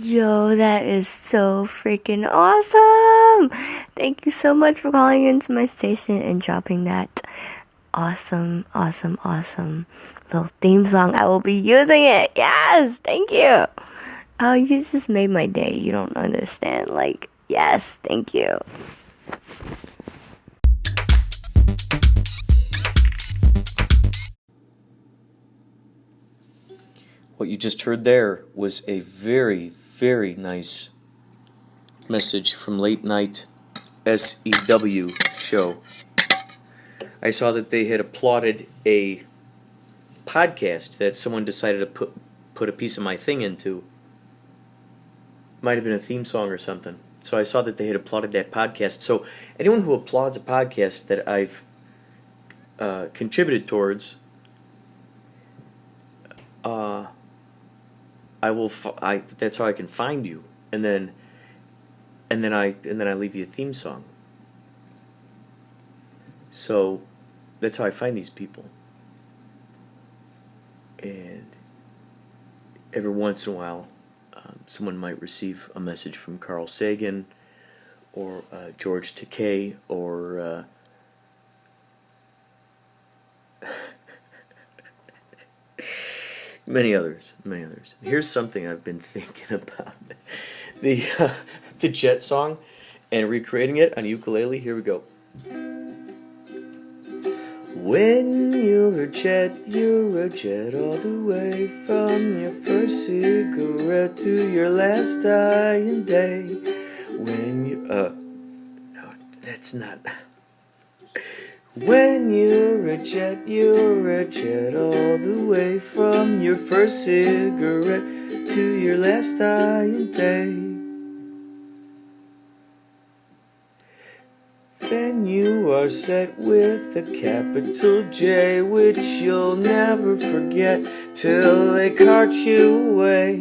Yo, that is so freaking awesome! Thank you so much for calling into my station and dropping that awesome little theme song. I will be using it. Yes, thank you. Oh, you just made my day. You don't understand. Like, yes, thank you. What you just heard there was a very, very nice message from Late Night SEW show. I saw that they had applauded a podcast that someone decided to put a piece of my thing into. Might have been a theme song or something. So I saw that they had applauded that podcast. So anyone who applauds a podcast that I've contributed towards, I will. That's how I can find you, and then I leave you a theme song. So that's how I find these people, and every once in a while, someone might receive a message from Carl Sagan, or George Takei, or many others. Here's something I've been thinking about: the Jet song, and recreating it on ukulele. Here we go. When you're a jet all the way from your first cigarette to your last dying day. When you no, that's not. When you're a jet all the way from your first cigarette to your last dying day. Then you are set with a capital J, which you'll never forget till they cart you away.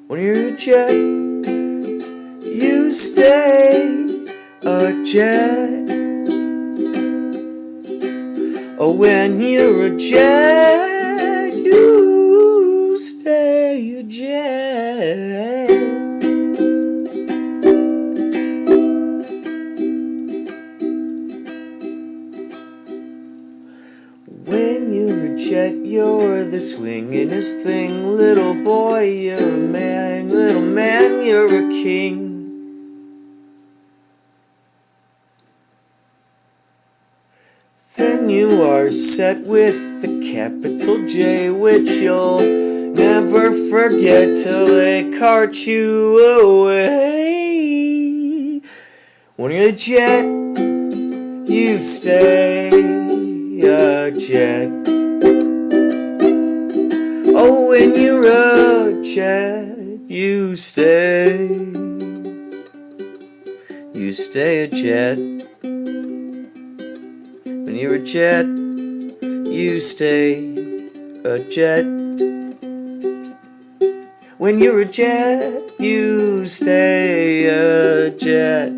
When you're a jet, you stay a jet. Oh, when you're a jet, you stay a jet. When you're a jet, you're the swingin'est thing. Little boy, you're a man. Little man, you're a king. Then you are set with the capital J, which you'll never forget till they cart you away. When you're a jet, you stay a jet. Oh, when you're a jet, you stay a jet. When you're a jet, you stay a jet. When you're a jet, you stay a jet.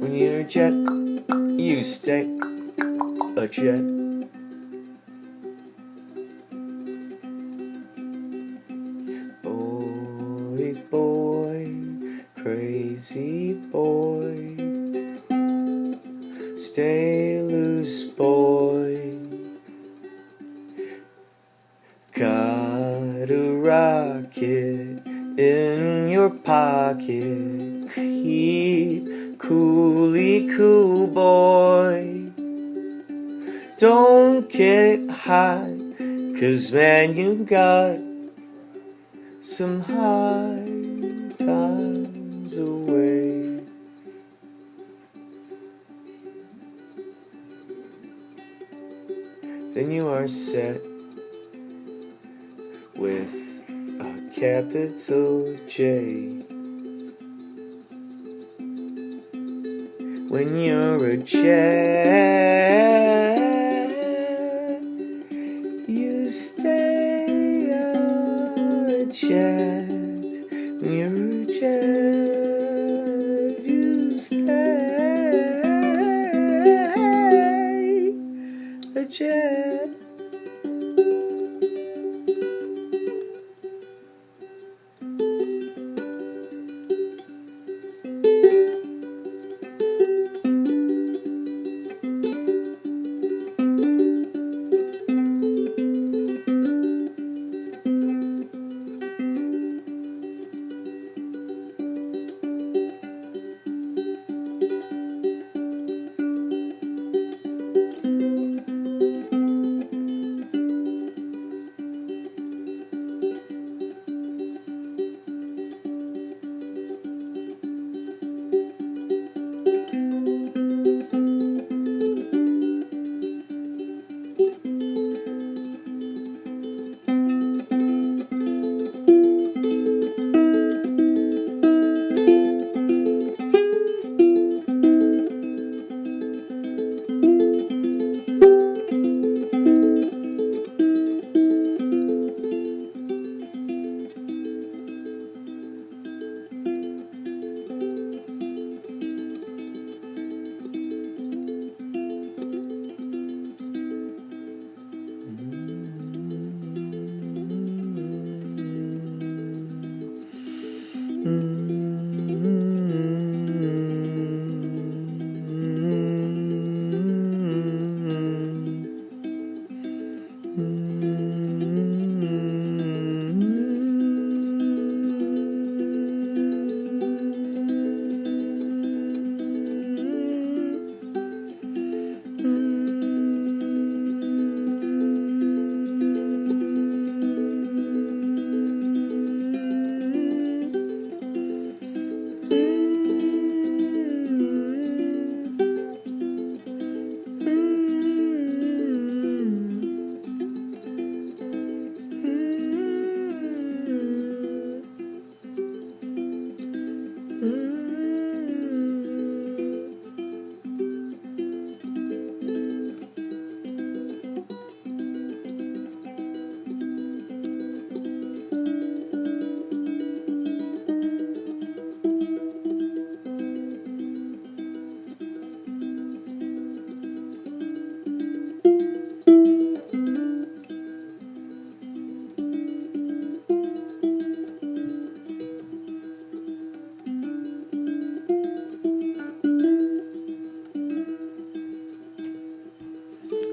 When you're a jet, you stay a jet. Boy, boy, crazy boy, stay loose, boy. Got a rocket in your pocket. Keep coolly cool, boy. Don't get hot, 'cause man, you got some high times away. Then you are set with a capital J. When you're a jet, you stay a jet. When you're a jet, you stay a jet.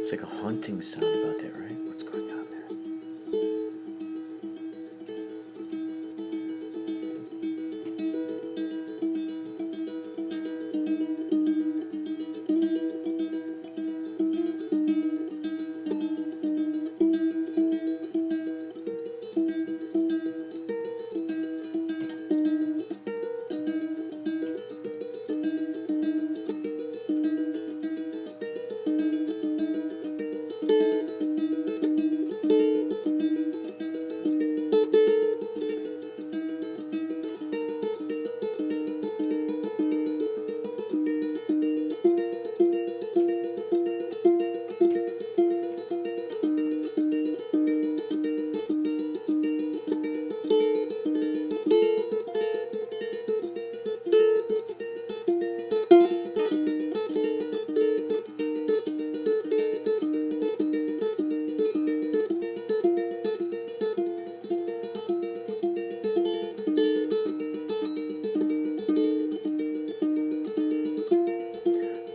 It's like a haunting sound about that, right? What's going on there?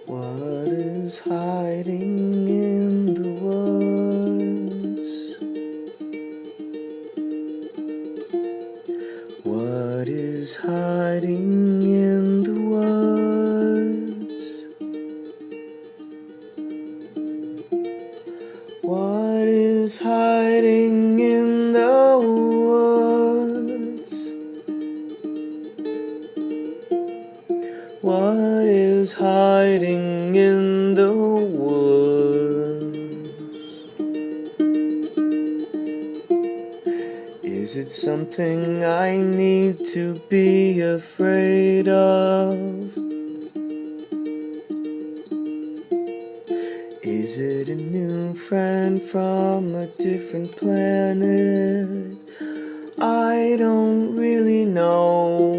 What is hiding in the woods? What is hiding in the woods? What is hiding in the woods? What is hiding in the woods? Is it something I need to be afraid of? Is it a new friend from a different planet? I don't really know.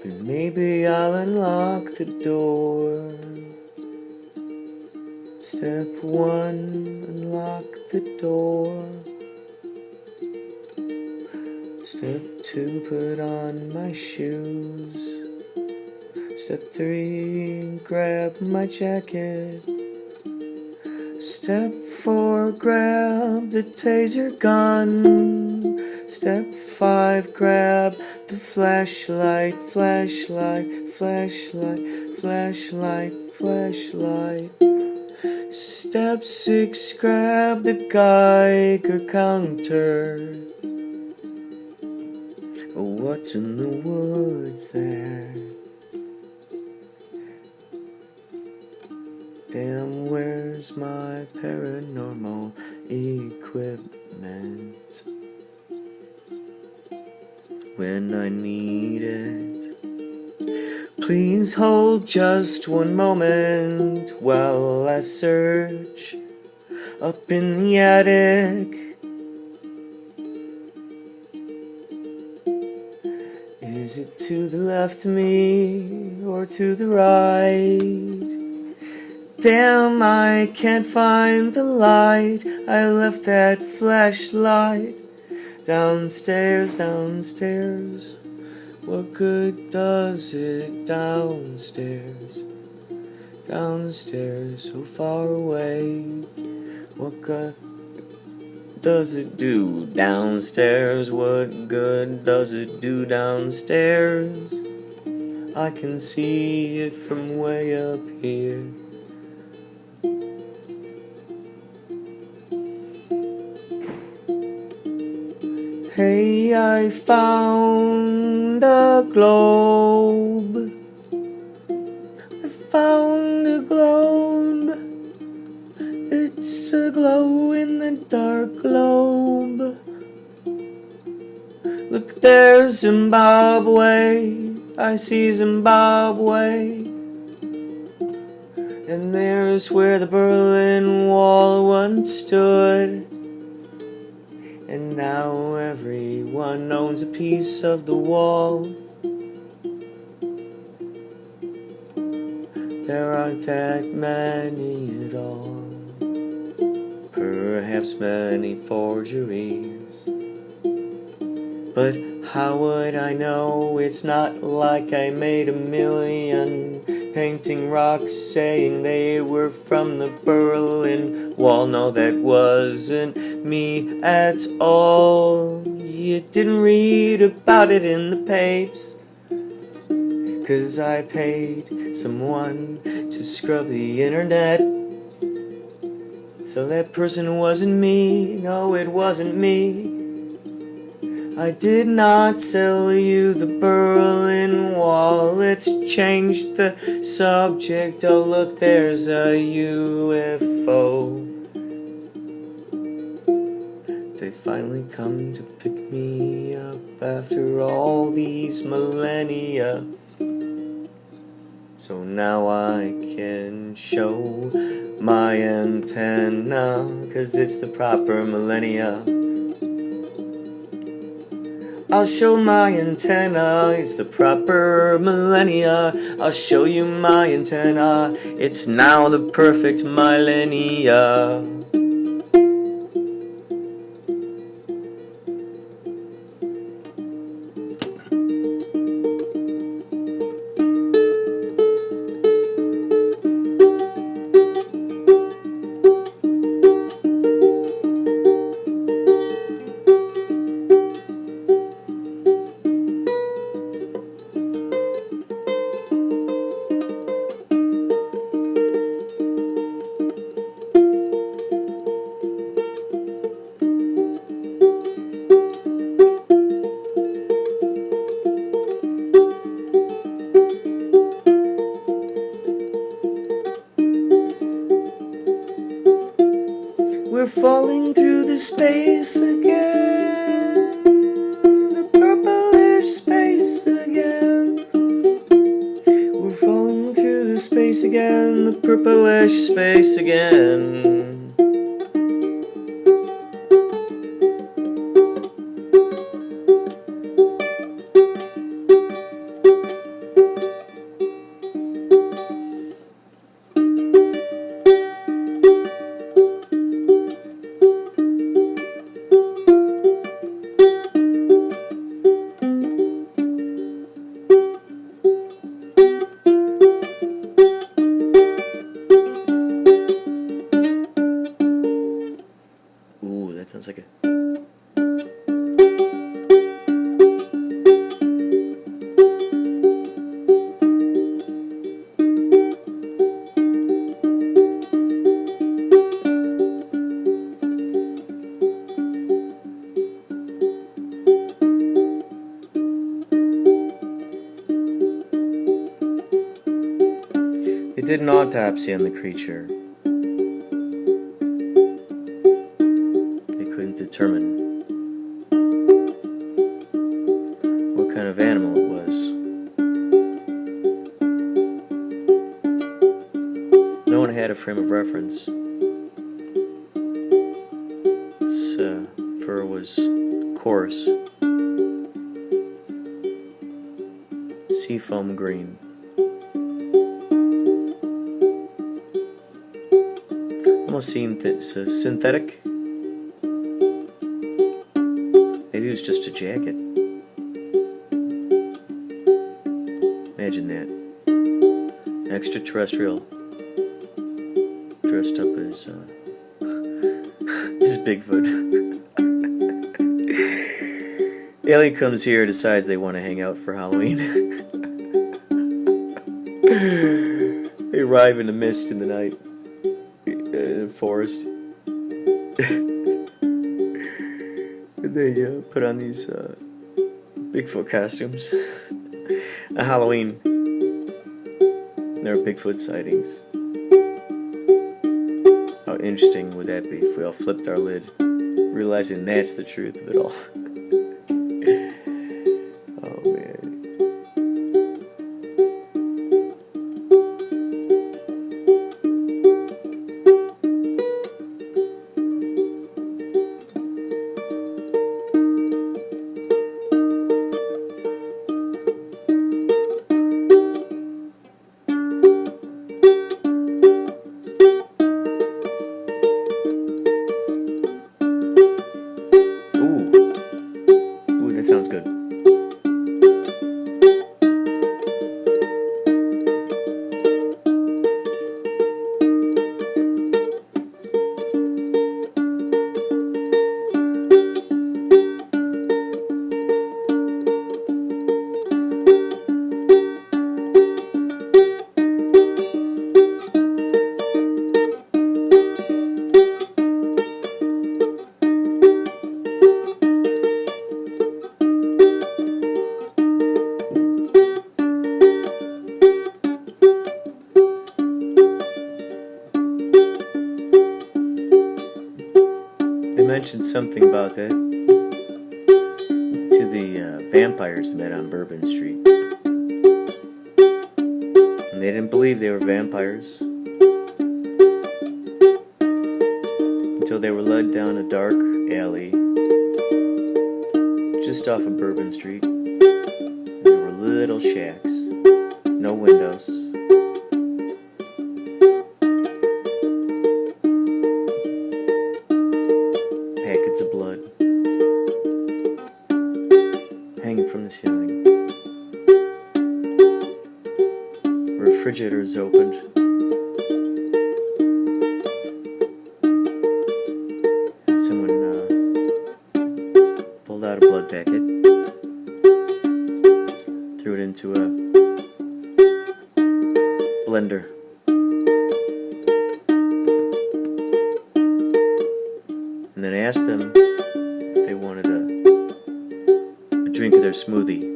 But maybe I'll unlock the door. Step 1, unlock the door. Step 2, put on my shoes. Step 3, grab my jacket. Step 4, grab the taser gun. Step 5, grab the flashlight, flashlight, flashlight, flashlight, flashlight. Step 6, grab the Geiger counter. What's in the woods there? Damn, where's my paranormal equipment when I need it? Please hold just one moment while I search up in the attic. Is it to the left of me or to the right? Damn, I can't find the light. I left that flashlight Downstairs, downstairs, what good does it downstairs? Downstairs, so far away, what good does it do downstairs? What good does it do downstairs? I can see it from way up here. Hey, I found a globe. I found a globe. It's a glow in the dark globe. Look, there's Zimbabwe. I see Zimbabwe. And there's where the Berlin Wall once stood. And now everyone owns a piece of the wall. There aren't that many at all. Perhaps many forgeries. But how would I know? It's not like I made a million painting rocks saying they were from the Berlin Wall. No, that wasn't me at all. You didn't read about it in the papers, 'cause I paid someone to scrub the internet. So that person wasn't me. No, it wasn't me. I did not sell you the Berlin Wall. Let's change the subject. Oh, look, there's a UFO. They finally come to pick me up after all these millennia. So now I can show my antenna, 'cause it's the proper millennia. I'll show my antenna, it's the proper millennia. I'll show you my antenna, it's now the perfect millennia. We're falling through the space again, the purplish space again. We're falling through the space again, the purplish space again. Ooh, that sounds like a... They did an autopsy on the creature. They couldn't determine what kind of animal it was. No one had a frame of reference. Its fur was coarse, seafoam green. Almost seemed synthetic. Maybe it was just a jacket. Imagine that. Extraterrestrial dressed up as Bigfoot. Alien comes here, decides they want to hang out for Halloween. They arrive in a mist in the night, in the forest. And they put on these Bigfoot costumes. On Halloween, there are Bigfoot sightings. How interesting would that be if we all flipped our lid, realizing that's the truth of it all? Oh man. Ooh, that sounds good. They mentioned something about that to the vampires met on Bourbon Street. And they didn't believe they were vampires until they were led down a dark alley just off of Bourbon Street. And there were little shacks, no windows. Packets of blood hanging from the ceiling. The refrigerator is opened. And someone pulled out a blood packet, threw it into a blender. And then asked them if they wanted a drink of their smoothie.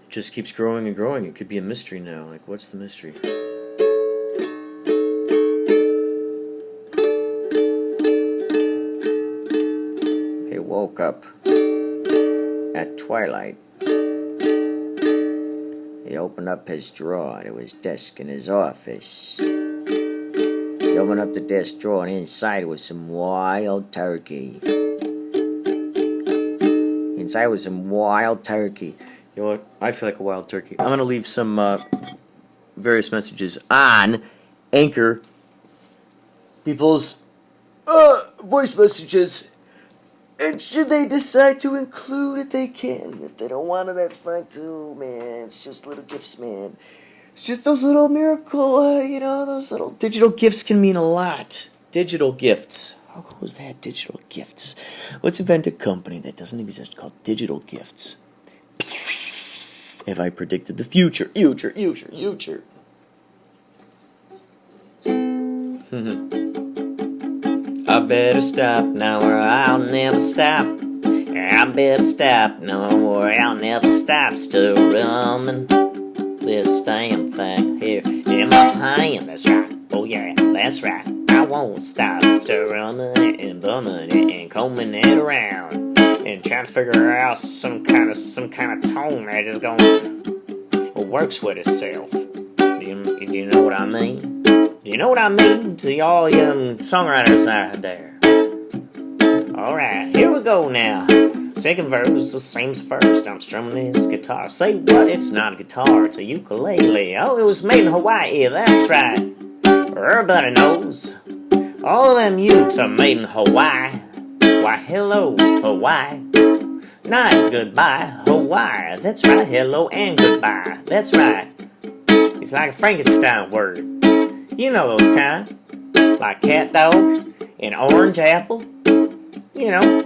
Just keeps growing and growing. It could be a mystery now. Like, what's the mystery? He woke up at twilight. He opened up his drawer to his desk in his office. He opened up the desk drawer, and inside was some wild turkey. Inside was some wild turkey. You know what? I feel like a wild turkey. I'm going to leave some various messages on Anchor. People's voice messages. And should they decide to include it, they can. If they don't want it, that's fine too, man. It's just little gifts, man. It's just those little miracle, those little digital gifts can mean a lot. Digital gifts. How cool is that? Digital gifts. Let's invent a company that doesn't exist called Digital Gifts. Have I predicted the future? Future. I better stop now or I'll never stop. I better stop now or I'll never stop. Still running this damn thing here in my hand. That's right. Oh yeah, that's right. I won't stop. Still running it and bumming it and combing it around and trying to figure out some kind of tone that just works with itself. Do you know what I mean? Do you know what I mean to all young songwriters out there? Alright, here we go now. Second verse, the same as first. I'm strumming this guitar. Say what? It's not a guitar, it's a ukulele. Oh, it was made in Hawaii, that's right. Everybody knows. All them ukes are made in Hawaii. Why, hello, Hawaii. Not goodbye, Hawaii. That's right, hello and goodbye. That's right. It's like a Frankenstein word. You know those kind. Like cat dog and orange apple. You know,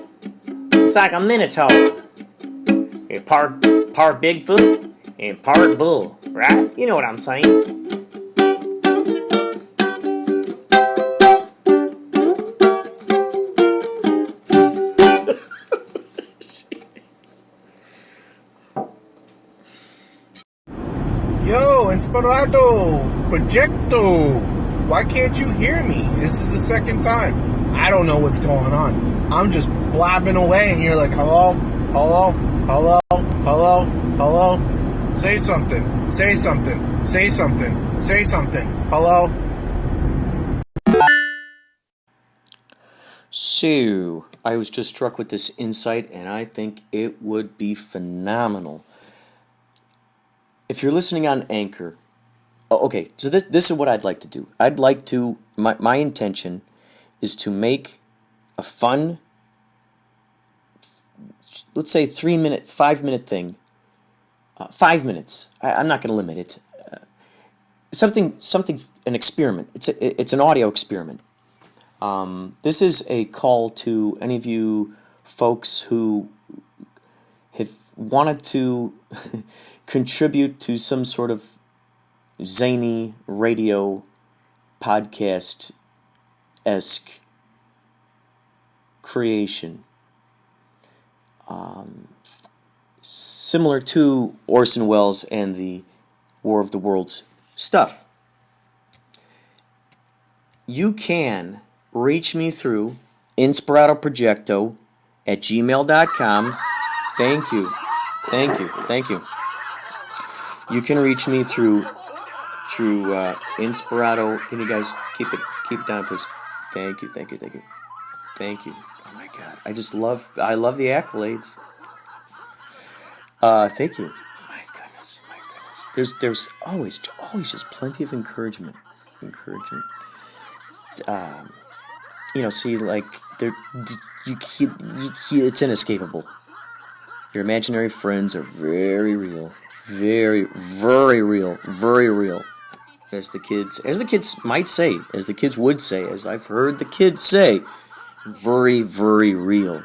it's like a minotaur. Part Bigfoot and part bull, right? You know what I'm saying. Yo, Inspirado, Projecto. Why can't you hear me? This is the second time. I don't know what's going on. I'm just blabbing away and you're like, hello, hello, hello, hello, hello. Say something, say something, say something, say something. Hello. So, I was just struck with this insight and I think it would be phenomenal. If you're listening on Anchor, okay, so this is what I'd like to do. I'd like to, my intention is to make a fun, let's say 3-minute, 5-minute thing. 5 minutes. I'm not going to limit it. Something, an experiment. It's an audio experiment. This is a call to any of you folks who have wanted to contribute to some sort of zany radio podcast-esque creation. Similar to Orson Welles and the War of the Worlds stuff. You can reach me through Inspirado Projecto at gmail.com. Thank you. You can reach me through Inspirado. Can you guys keep it down, please? Thank you. Oh my God, I love the accolades. Thank you. My goodness. There's always just plenty of encouragement. See, like it's inescapable. Your imaginary friends are very real. Very, very real. Very real. As the kids might say, as the kids would say, as I've heard the kids say, very, very real.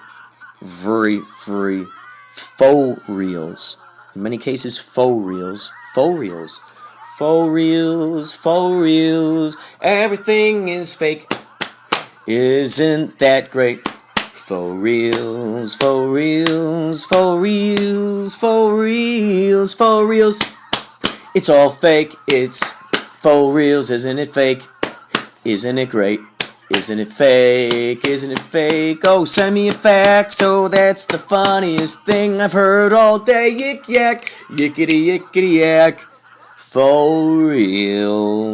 Very, very faux reals. In many cases, faux reals. Faux reals. Faux reals. Faux reals. Everything is fake. Isn't that great? Faux reals, faux reals, faux reals, faux reals, faux reals. It's all fake, it's faux reals, isn't it fake? Isn't it great? Isn't it fake? Isn't it fake? Oh, send me a fax, oh, that's the funniest thing I've heard all day. Yik yak, yickety yickety yak. Faux reals.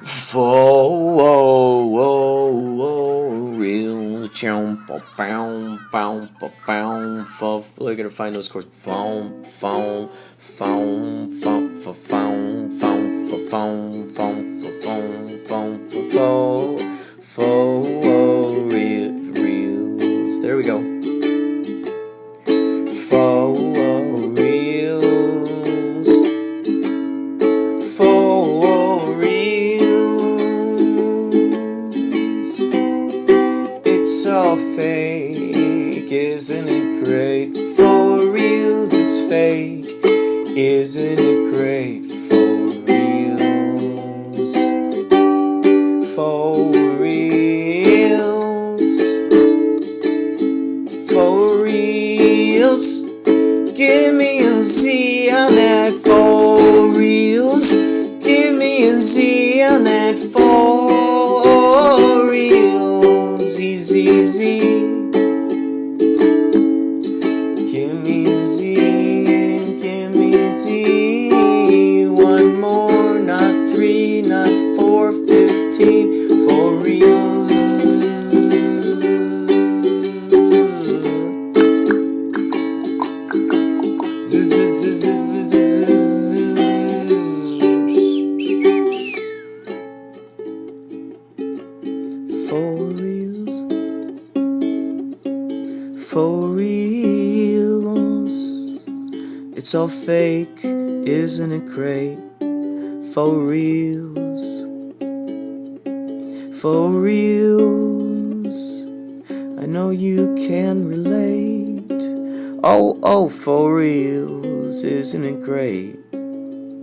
Faux real. I gotta find those chords. Reels. There we go. Faux reels. Isn't it great? For reals. For reals. For reals. Give me a Z on that. For reals. Give me a Z on that. For reals. Z, Z, Z. Give me a Z, give me a Z. One more, not 3, not 4, 15, for reals. For reals. For reals. It's all fake, isn't it great? For reals. For reals. I know you can relate. Oh, for reals, isn't it great?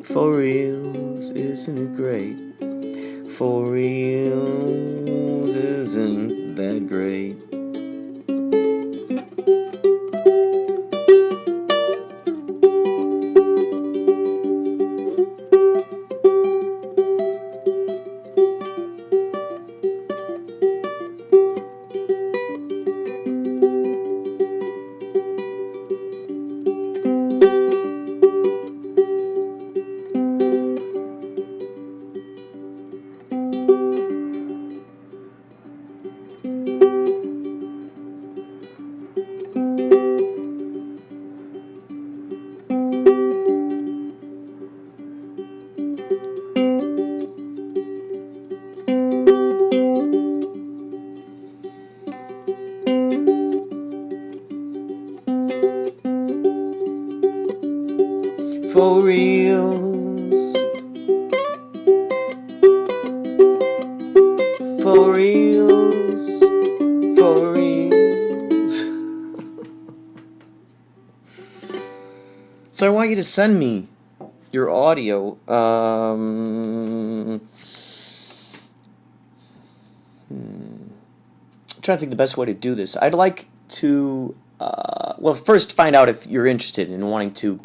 For reals, isn't it great? For reals, isn't that great? For reals. For reals. For reals. So I want you to send me your audio. I'm trying to think the best way to do this. I'd like to, well, first find out if you're interested in wanting to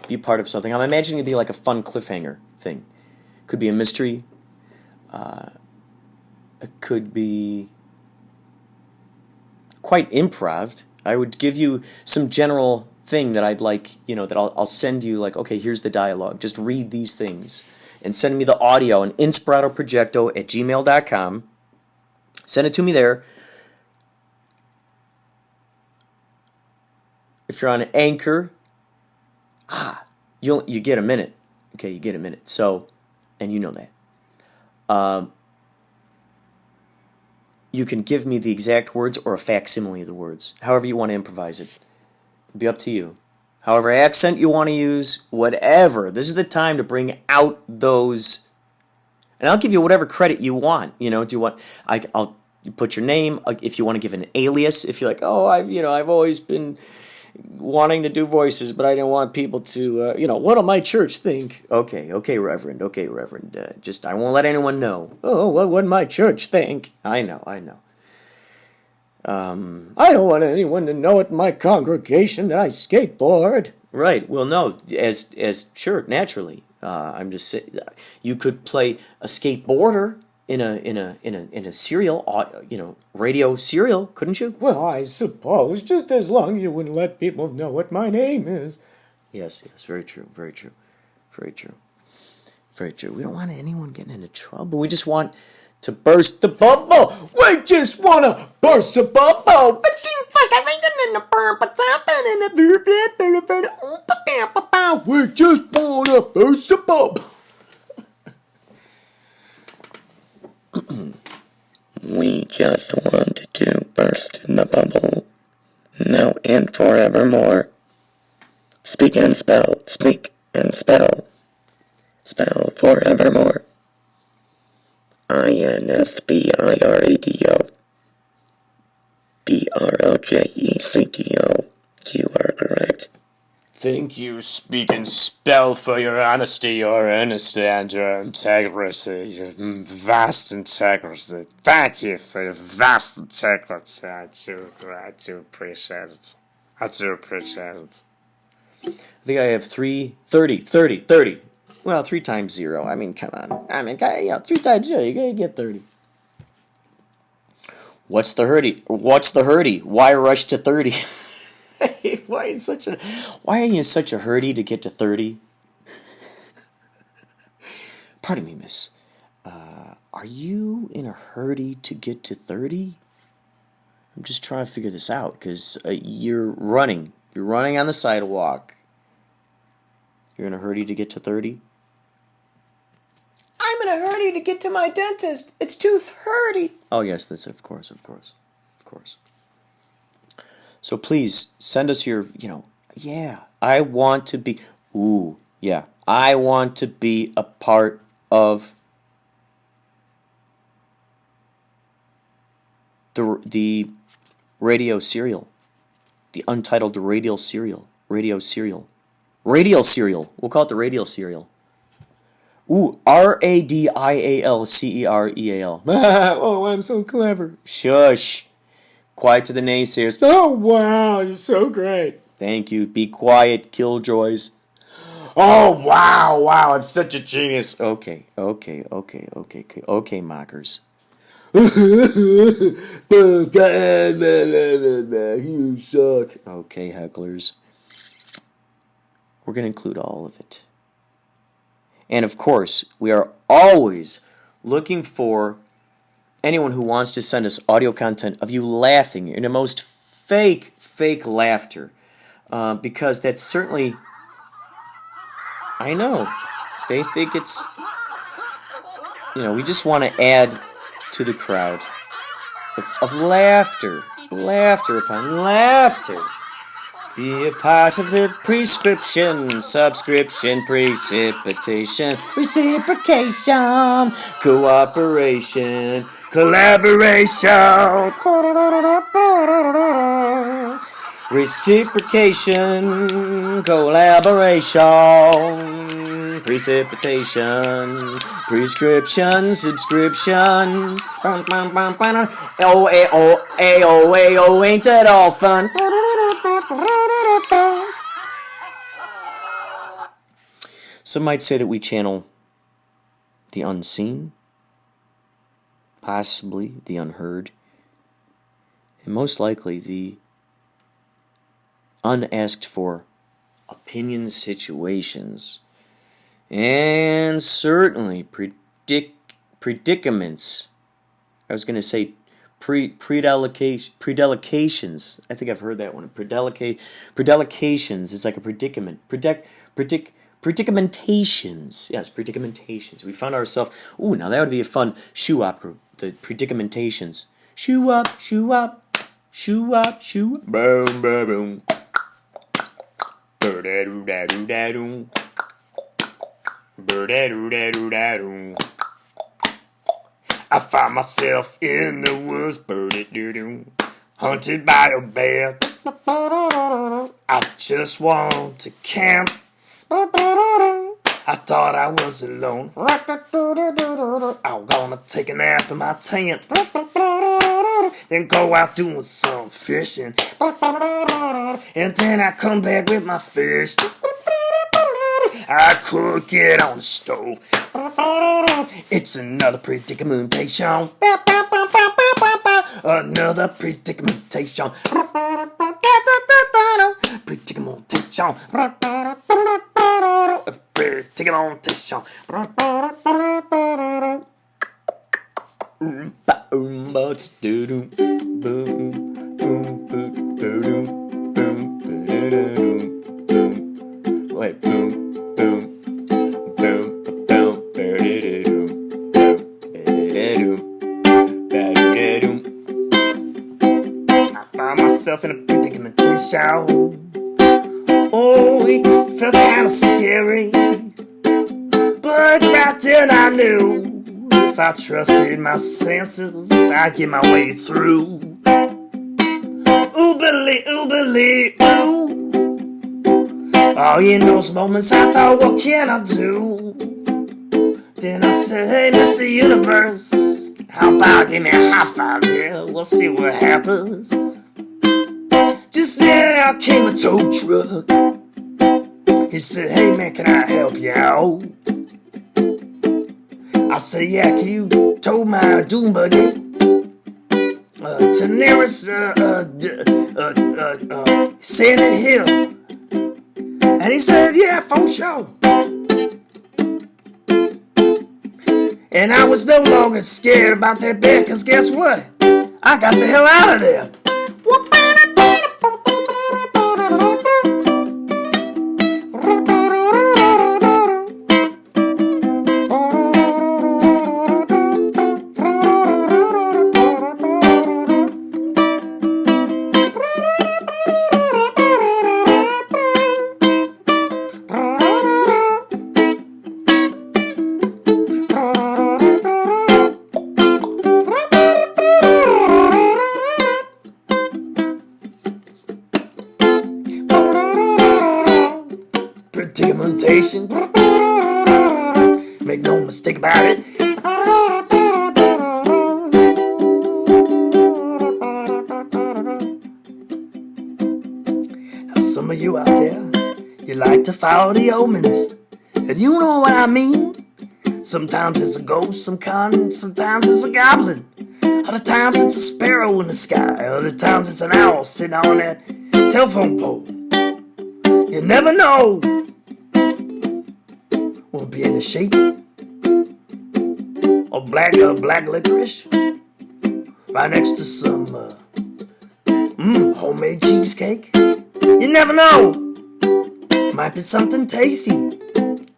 be part of something. I'm imagining it'd be like a fun cliffhanger thing. Could be a mystery. It could be quite improv. I would give you some general thing that I'd like, that I'll send you, like, okay, here's the dialogue. Just read these things. And send me the audio on inspiradoprojecto@gmail.com. Send it to me there. If you're on Anchor, you get a minute. Okay, you get a minute. So, and you know that. You can give me the exact words or a facsimile of the words. However you want to improvise it. It'll be up to you. However accent you want to use, whatever. This is the time to bring out those. And I'll give you whatever credit you want. Do you want? I'll put your name. If you want to give an alias, if you're like, oh, I've always been wanting to do voices, but I didn't want people to, what'll my church think? Okay, Reverend. Just, I won't let anyone know. Oh, what would my church think? I know. I don't want anyone to know at my congregation that I skateboard. Right. Well, no, as sure, naturally. I'm just saying, you could play a skateboarder in a serial, radio serial, couldn't you? Well, I suppose, just as long as you wouldn't let people know what my name is. Yes, very true. We don't want anyone getting into trouble. We just want to burst the bubble. We just want to burst the bubble. We just want to burst the bubble. We just want to burst the bubble, now and forevermore. Speak and spell, spell forevermore. INSPIRADO, PROJECTO, you are correct. Thank you, Speak and Spell, for your honesty, your earnesty, and your integrity, your vast integrity. Thank you for your vast integrity. I do appreciate it. I do appreciate it. I think I have 30. Well, 3 times 0. I mean, come on. 3 times 0, you gotta get 30. What's the hurdy? Why rush to 30? Why are you in such a hurry to get to 30? Pardon me, miss. Are you in a hurry to get to 30? I'm just trying to figure this out, because you're running. You're running on the sidewalk. You're in a hurry to get to 30? I'm in a hurry to get to my dentist. It's 2:30. Oh, yes, that's of course. So please, send us your, I want to be, I want to be a part of the radio serial. The untitled radial serial. Radial serial. We'll call it the radial serial. RADIALCEREAL. Oh, I'm so clever. Shush. Quiet to the naysayers. Oh, wow, you're so great. Thank you. Be quiet, killjoys. Oh, wow, I'm such a genius. Okay, mockers. You suck. Okay, hecklers. We're going to include all of it. And of course, we are always looking for anyone who wants to send us audio content of you laughing in the most fake laughter. Because that's certainly, I know, they think it's, we just want to add to the crowd of laughter. Laughter upon laughter. Be a part of the prescription, subscription, precipitation, reciprocation, cooperation, collaboration, reciprocation, collaboration, precipitation, prescription, subscription, oh, ain't that all fun? Some might say that we channel the unseen, possibly the unheard, and most likely the unasked for opinion situations, and certainly predicaments. I was going to say predelications. I think I've heard that one. Predelications. It's like a predicament. Predicamentations. Yes, predicamentations. We found ourselves. Ooh, now that would be a fun shoe-op group. The predicamentations. Shoe-up. Boom, boom, boom. Birda-doo-da-doo-da-doo. Birda-doo-da-doo-da-doo. I find myself in the woods, bird-doo-doo, hunted by a bear. I just want to camp. I thought I was alone. I'm gonna take a nap in my tent. Then go out doing some fishing. And then I come back with my fish. I cook it on the stove. It's another predicamentation. Another predicamentation. Predicamentation. Predicamentation. Wait, boom, boom, boom, boom, I found myself in a predicamentation. Oh, it felt kind of scary, but right then I knew if I trusted my senses, I'd get my way through. Oobly, oobly, ooh. Oh, in those moments I thought, what can I do? Then I said, hey, Mr. Universe, how about give me a high five here? We'll see what happens. Just then out came a tow truck. He said, hey man, can I help you out? I said, yeah, can you tow my doom buggy to the nearest Santa Hill? And he said, yeah, for sure. And I was no longer scared about that bear, cause guess what? I got the hell out of there. Predicamentation. Make no mistake about it. Now some of you out there, you like to follow the omens, and you know what I mean. Sometimes it's a ghost, sometimes it's a goblin. Other times it's a sparrow in the sky. Other times it's an owl sitting on that telephone pole. You never know. Will be in the shape of black licorice, right next to some homemade cheesecake. You never know. Might be something tasty,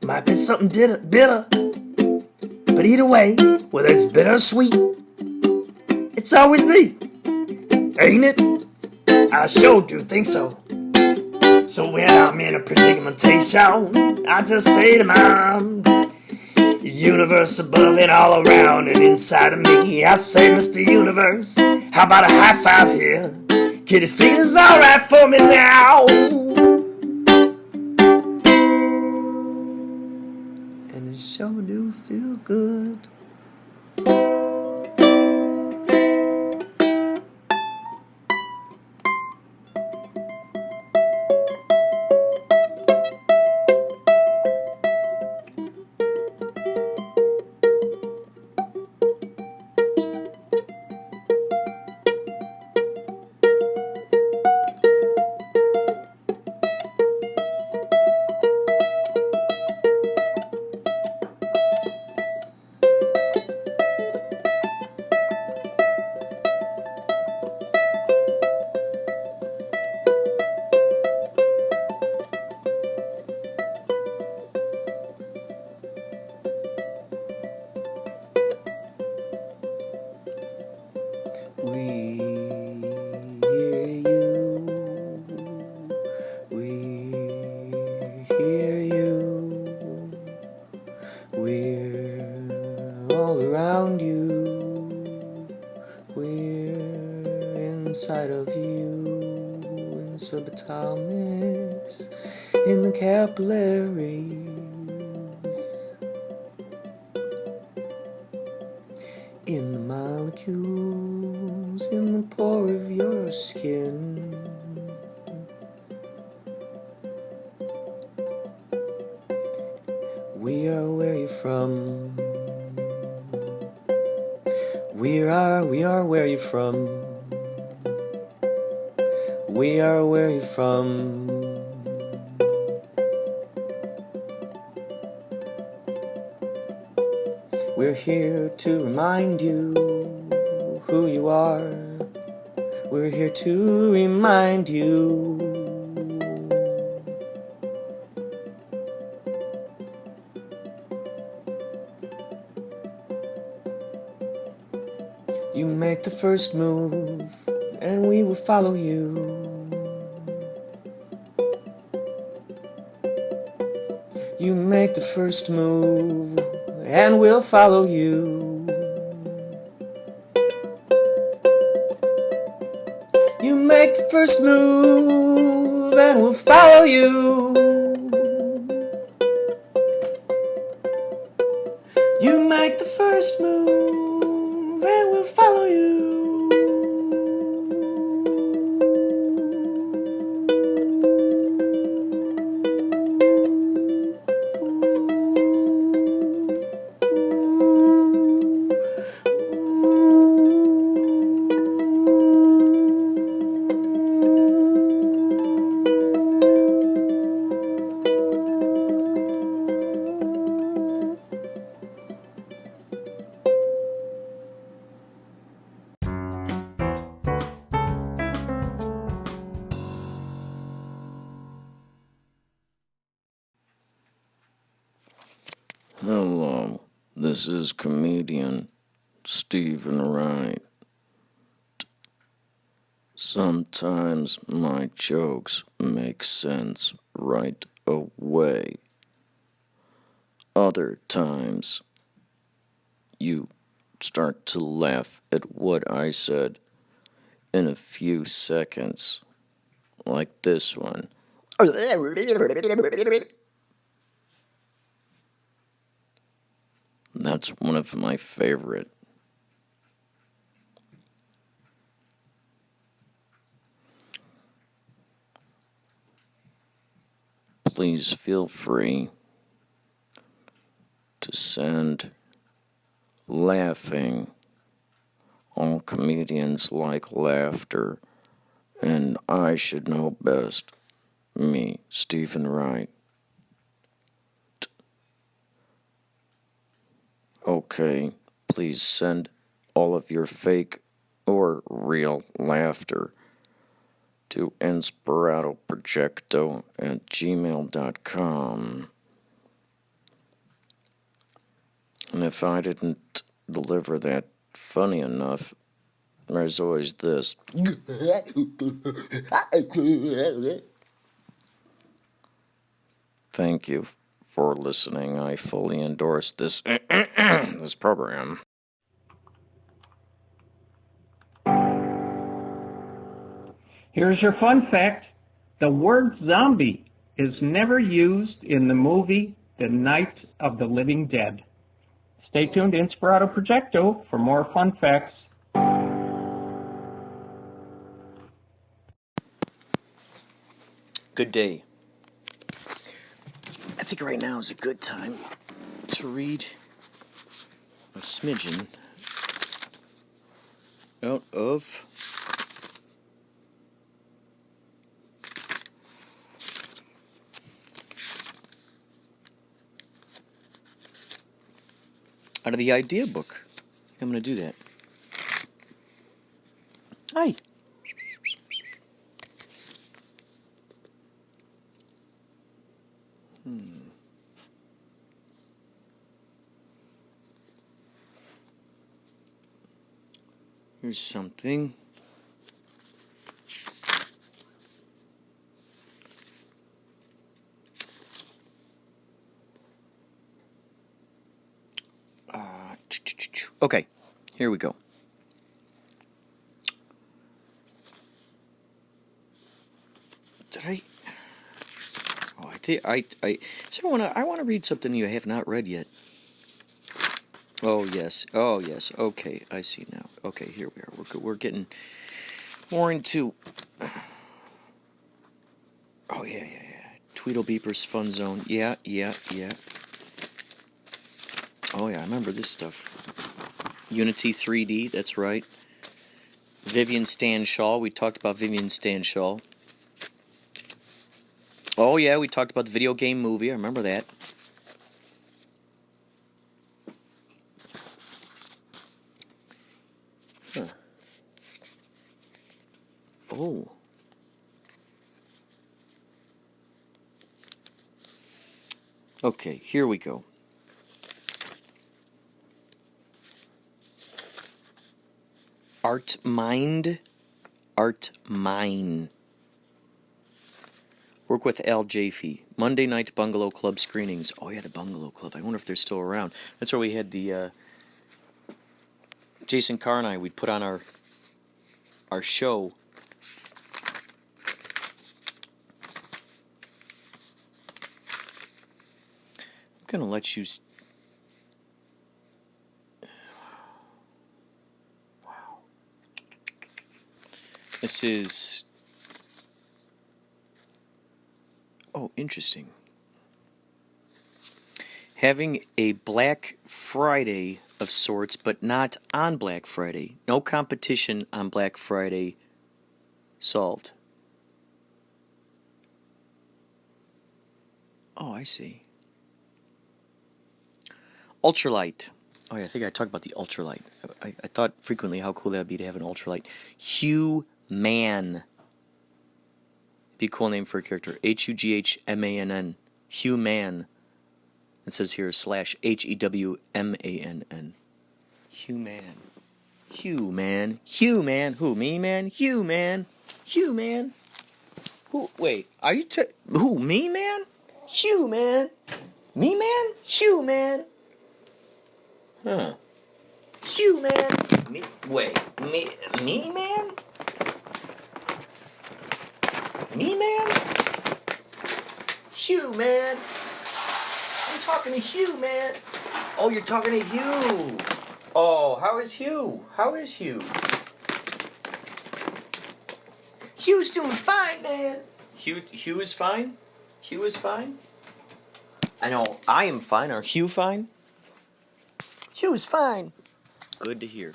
might be something bitter. But either way, whether it's bitter or sweet, it's always neat, ain't it? I sure do think so. So when I'm in a predicamentation, I just say to my universe above and all around and inside of me, I say, Mr. Universe, how about a high five here? Kitty feeling's alright for me now. And it sure do feel good. We hear you, we're all around you, we're inside of you, in subatomics, in the capillaries, in the molecules, in the pore of your skin. We are where you're from. We are where you're from. We are where you're from. We're here to remind you who you are. We're here to remind you. You make the first move, and we will follow you. You make the first move, and we'll follow you. You make the first move, and we'll follow you. You make the first move and we'll follow you. Hello, this is comedian Stephen Wright. Sometimes my jokes make sense right away. Other times, you start to laugh at what I said in a few seconds, like this one. That's one of my favorite. Please feel free to send laughing. All comedians like laughter, and I should know best. Me, Stephen Wright. Okay, please send all of your fake or real laughter to Inspirado Projecto at gmail.com. And if I didn't deliver that funny enough, there's always this. Thank you for listening. I fully endorse this this program. Here's your fun fact. The word zombie is never used in the movie The Night of the Living Dead. Stay tuned to Inspirado Projecto for more fun facts. Good day. I think right now is a good time to read a smidgen out of the idea book. I think I'm going to do that. Hi. Here's something. Okay, here we go. Did I? Oh, I think I. So I want to read something you have not read yet. Oh yes. Oh yes. Okay, I see now. Okay, here we are. We're getting more into. Oh yeah. Tweedle Beeper's Fun Zone. Yeah. Oh yeah, I remember this stuff. Unity 3D. That's right. Vivian Stanshaw. We talked about Vivian Stanshaw. Oh yeah, we talked about the video game movie. I remember that. Huh. Oh. Okay, here we go. Art Mine. Work with Al Jaffe. Monday night Bungalow Club screenings. Oh yeah, the Bungalow Club. I wonder if they're still around. That's where we had the Jason Carr and I. We'd put on our show. I'm gonna let you This is... Oh, interesting. Having a Black Friday of sorts, but not on Black Friday. No competition on Black Friday solved. Oh, I see. Ultralight. Oh, yeah, I think I talked about the ultralight. I thought frequently how cool that would be to have an ultralight. Human. Be a cool name for a character. Hughmann. Human. It says here /HEWMANN. Human. Human. Human. Who? Me, man? Human. Human. Who? Wait. Are you... Who? Me, man? Human. Me, man? Human. Huh. Human. Me... Wait. Me, man? Me, man? Human. I'm talking to Hugh, man. Oh, you're talking to Hugh. Oh, how is Hugh? How is Hugh? Hugh's doing fine, man. Hugh is fine? Hugh is fine? I know I am fine. Are Hugh fine? Hugh is fine. Good to hear.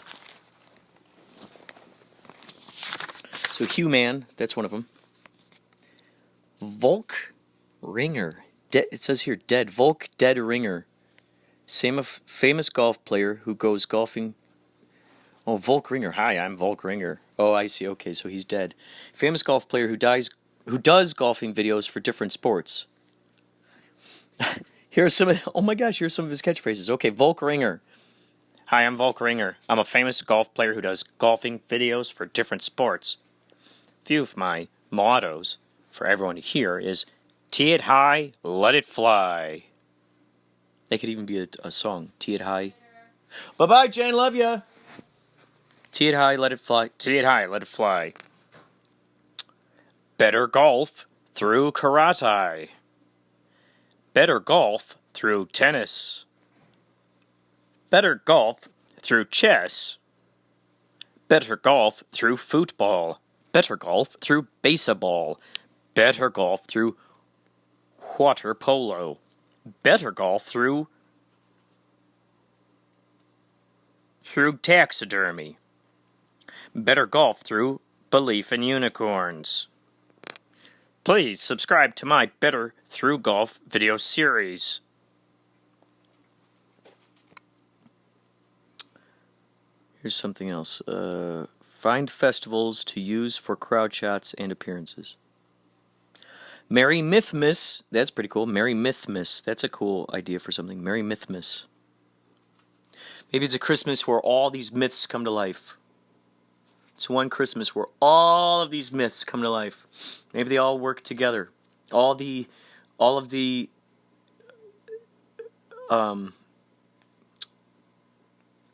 So Hugh man, that's one of them. Volk Ringer. It says here, dead. Volk Dead Ringer. Famous golf player who goes golfing. Oh, Volk Ringer. Hi, I'm Volk Ringer. Oh, I see. Okay, so he's dead. Famous golf player who does golfing videos for different sports. Here's some of, oh my gosh, here's some of his catchphrases. Okay, Volk Ringer. Hi, I'm Volk Ringer. I'm a famous golf player who does golfing videos for different sports. A few of my mottos for everyone to hear is, tee it high, let it fly. That could even be a song. Tee it high. Bye-bye, Jen, love ya. Tee it high, let it fly. Tee it high, let it fly. Better golf through karate. Better golf through tennis. Better golf through chess. Better golf through football. Better golf through baseball. Better golf through water polo. Better golf through taxidermy. Better golf through belief in unicorns. Please subscribe to my Better Through Golf video series. Here's something else. Find festivals to use for crowd shots and appearances. Merry Mythmas. That's pretty cool. Merry Mythmas. That's a cool idea for something. Merry Mythmas. Maybe it's a Christmas where all these myths come to life. It's one Christmas where all of these myths come to life. Maybe they all work together. All of the myths.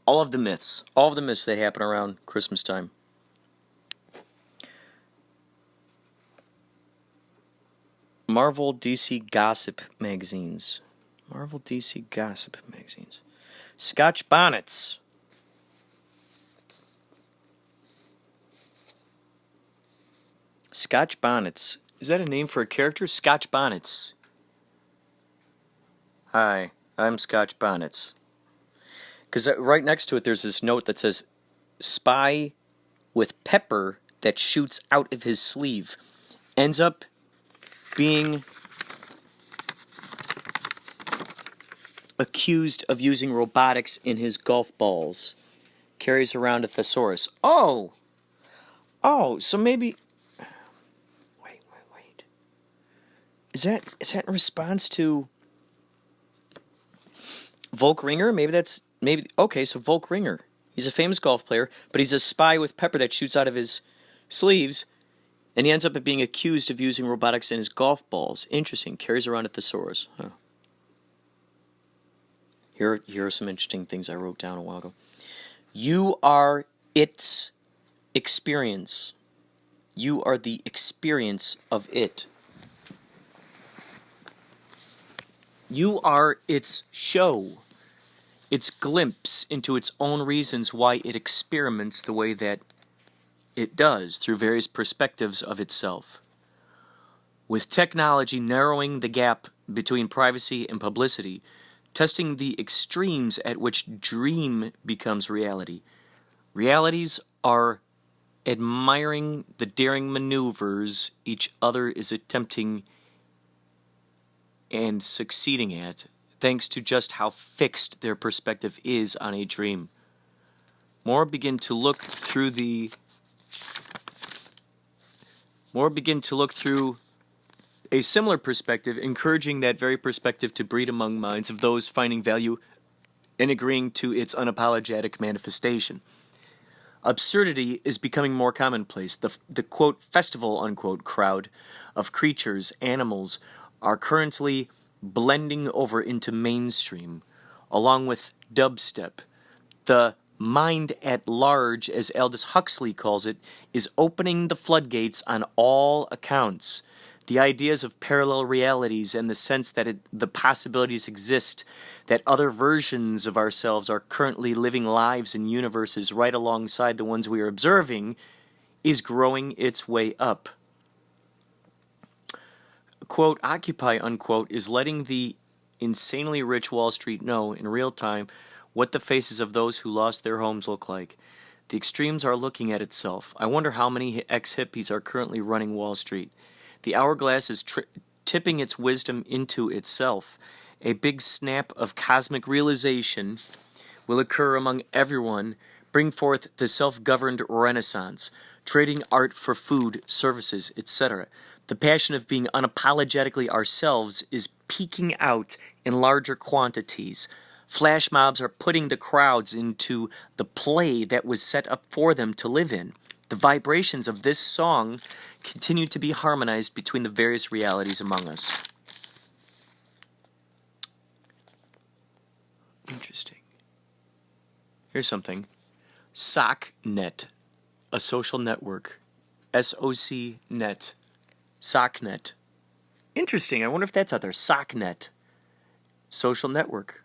All of the myths that happen around Christmas time. Marvel DC Gossip magazines. Marvel DC Gossip magazines. Scotch bonnets. Scotch bonnets. Is that a name for a character? Scotch bonnets. Hi, I'm Scotch bonnets. Because right next to it there's this note that says, spy with pepper that shoots out of his sleeve. Ends up being accused of using robotics in his golf balls. Carries around a thesaurus. Oh, so maybe... Wait. Is that in response to Volk Ringer? Okay, so Volk Ringer. He's a famous golf player, but he's a spy with pepper that shoots out of his sleeves. And he ends up being accused of using robotics in his golf balls. Interesting. Carries around a thesaurus. Huh. Here are some interesting things I wrote down a while ago. You are its experience. You are the experience of it. You are its show. Its glimpse into its own reasons why it experiments the way that it does through various perspectives of itself. With technology narrowing the gap between privacy and publicity, testing the extremes at which dream becomes reality, realities are admiring the daring maneuvers each other is attempting and succeeding at, thanks to just how fixed their perspective is on a dream. More begin to look through a similar perspective, encouraging that very perspective to breed among minds of those finding value in agreeing to its unapologetic manifestation. Absurdity is becoming more commonplace. The quote, festival, unquote, crowd of creatures, animals, are currently blending over into mainstream, along with dubstep. The mind at large, as Aldous Huxley calls it, is opening the floodgates on all accounts. The ideas of parallel realities and the sense that the possibilities exist, that other versions of ourselves are currently living lives in universes right alongside the ones we are observing, is growing its way up. Quote, Occupy, unquote, is letting the insanely rich Wall Street know in real time what the faces of those who lost their homes look like. The extremes are looking at itself. I wonder how many ex-hippies are currently running Wall Street. The hourglass is tipping its wisdom into itself. A big snap of cosmic realization will occur among everyone, bring forth the self-governed renaissance, trading art for food, services, etc. The passion of being unapologetically ourselves is peaking out in larger quantities. Flash mobs are putting the crowds into the play that was set up for them to live in. The vibrations of this song continue to be harmonized between the various realities among us. Interesting. Here's something. SOCNet, a social network. SOC net. SOCNet. Interesting. I wonder if that's out there. SOCNet. Social network.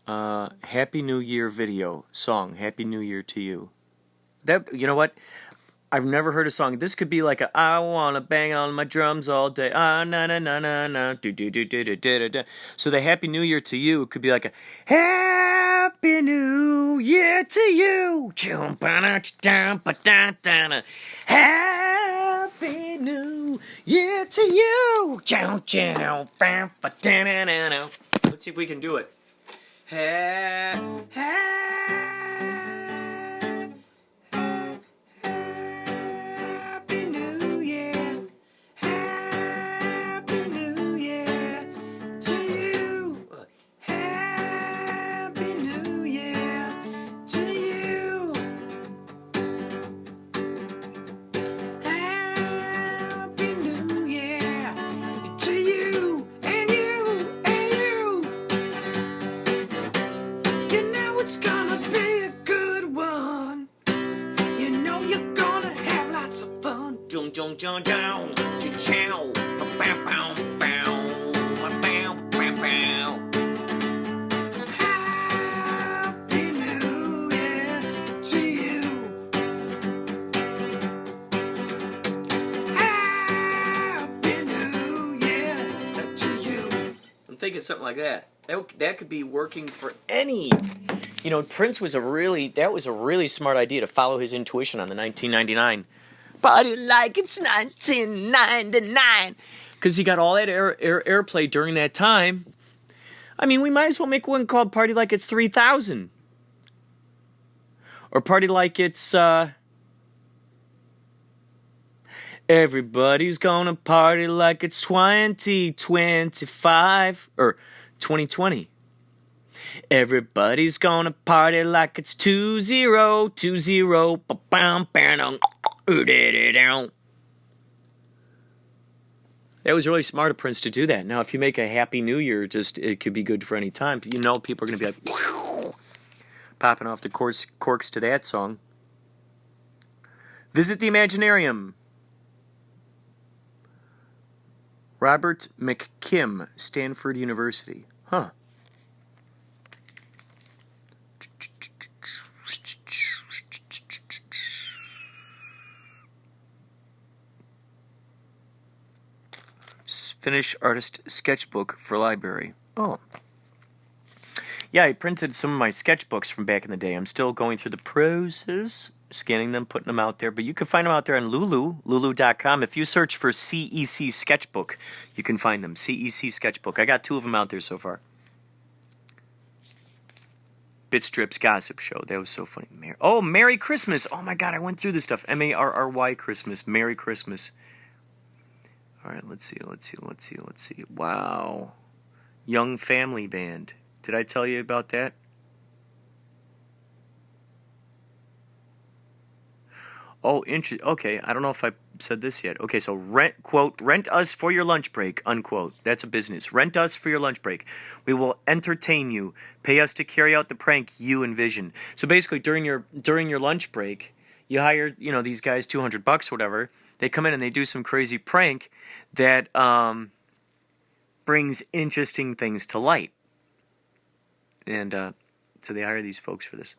Happy New Year video song. Happy New Year to you. That, you know what? I've never heard a song. This could be like a I wanna bang on my drums all day. Ah na na na na na do do do do do do do. So the Happy New Year to you could be like a Happy New Year to you. Happy New Year to you. Let's see if we can do it. Thinking something like that. That could be working for any. You know, Prince was a really smart idea to follow his intuition on the 1999 Party Like It's 1999, because he got all that airplay during that time. I mean, we might as well make one called Party Like It's 3000, or Party Like It's Everybody's gonna party like it's 2025 or 2020. Everybody's gonna party like it's 2020. That was really smart of Prince to do that. Now, if you make a Happy New Year, it could be good for any time. You know, people are gonna be like popping off the corks to that song. Visit the Imaginarium. Robert McKim, Stanford University. Huh. Finnish artist sketchbook for library. Oh. Yeah, I printed some of my sketchbooks from back in the day. I'm still going through the process, scanning them, putting them out there. But you can find them out there on lulu.com. If you search for CEC Sketchbook, you can find them. CEC Sketchbook. I got 2 of them out there so far. Bitstrip's Gossip Show. That was so funny. Merry Christmas. Oh, my God, I went through this stuff. Marry Christmas. Merry Christmas. All right, let's see. Wow. Young Family Band. Did I tell you about that? Oh, interesting. Okay, I don't know if I said this yet. Okay, so rent us for your lunch break, unquote. That's a business. Rent us for your lunch break. We will entertain you. Pay us to carry out the prank you envision. So basically, during your lunch break, you hire, these guys $200 or whatever. They come in and they do some crazy prank that brings interesting things to light. And so they hire these folks for this.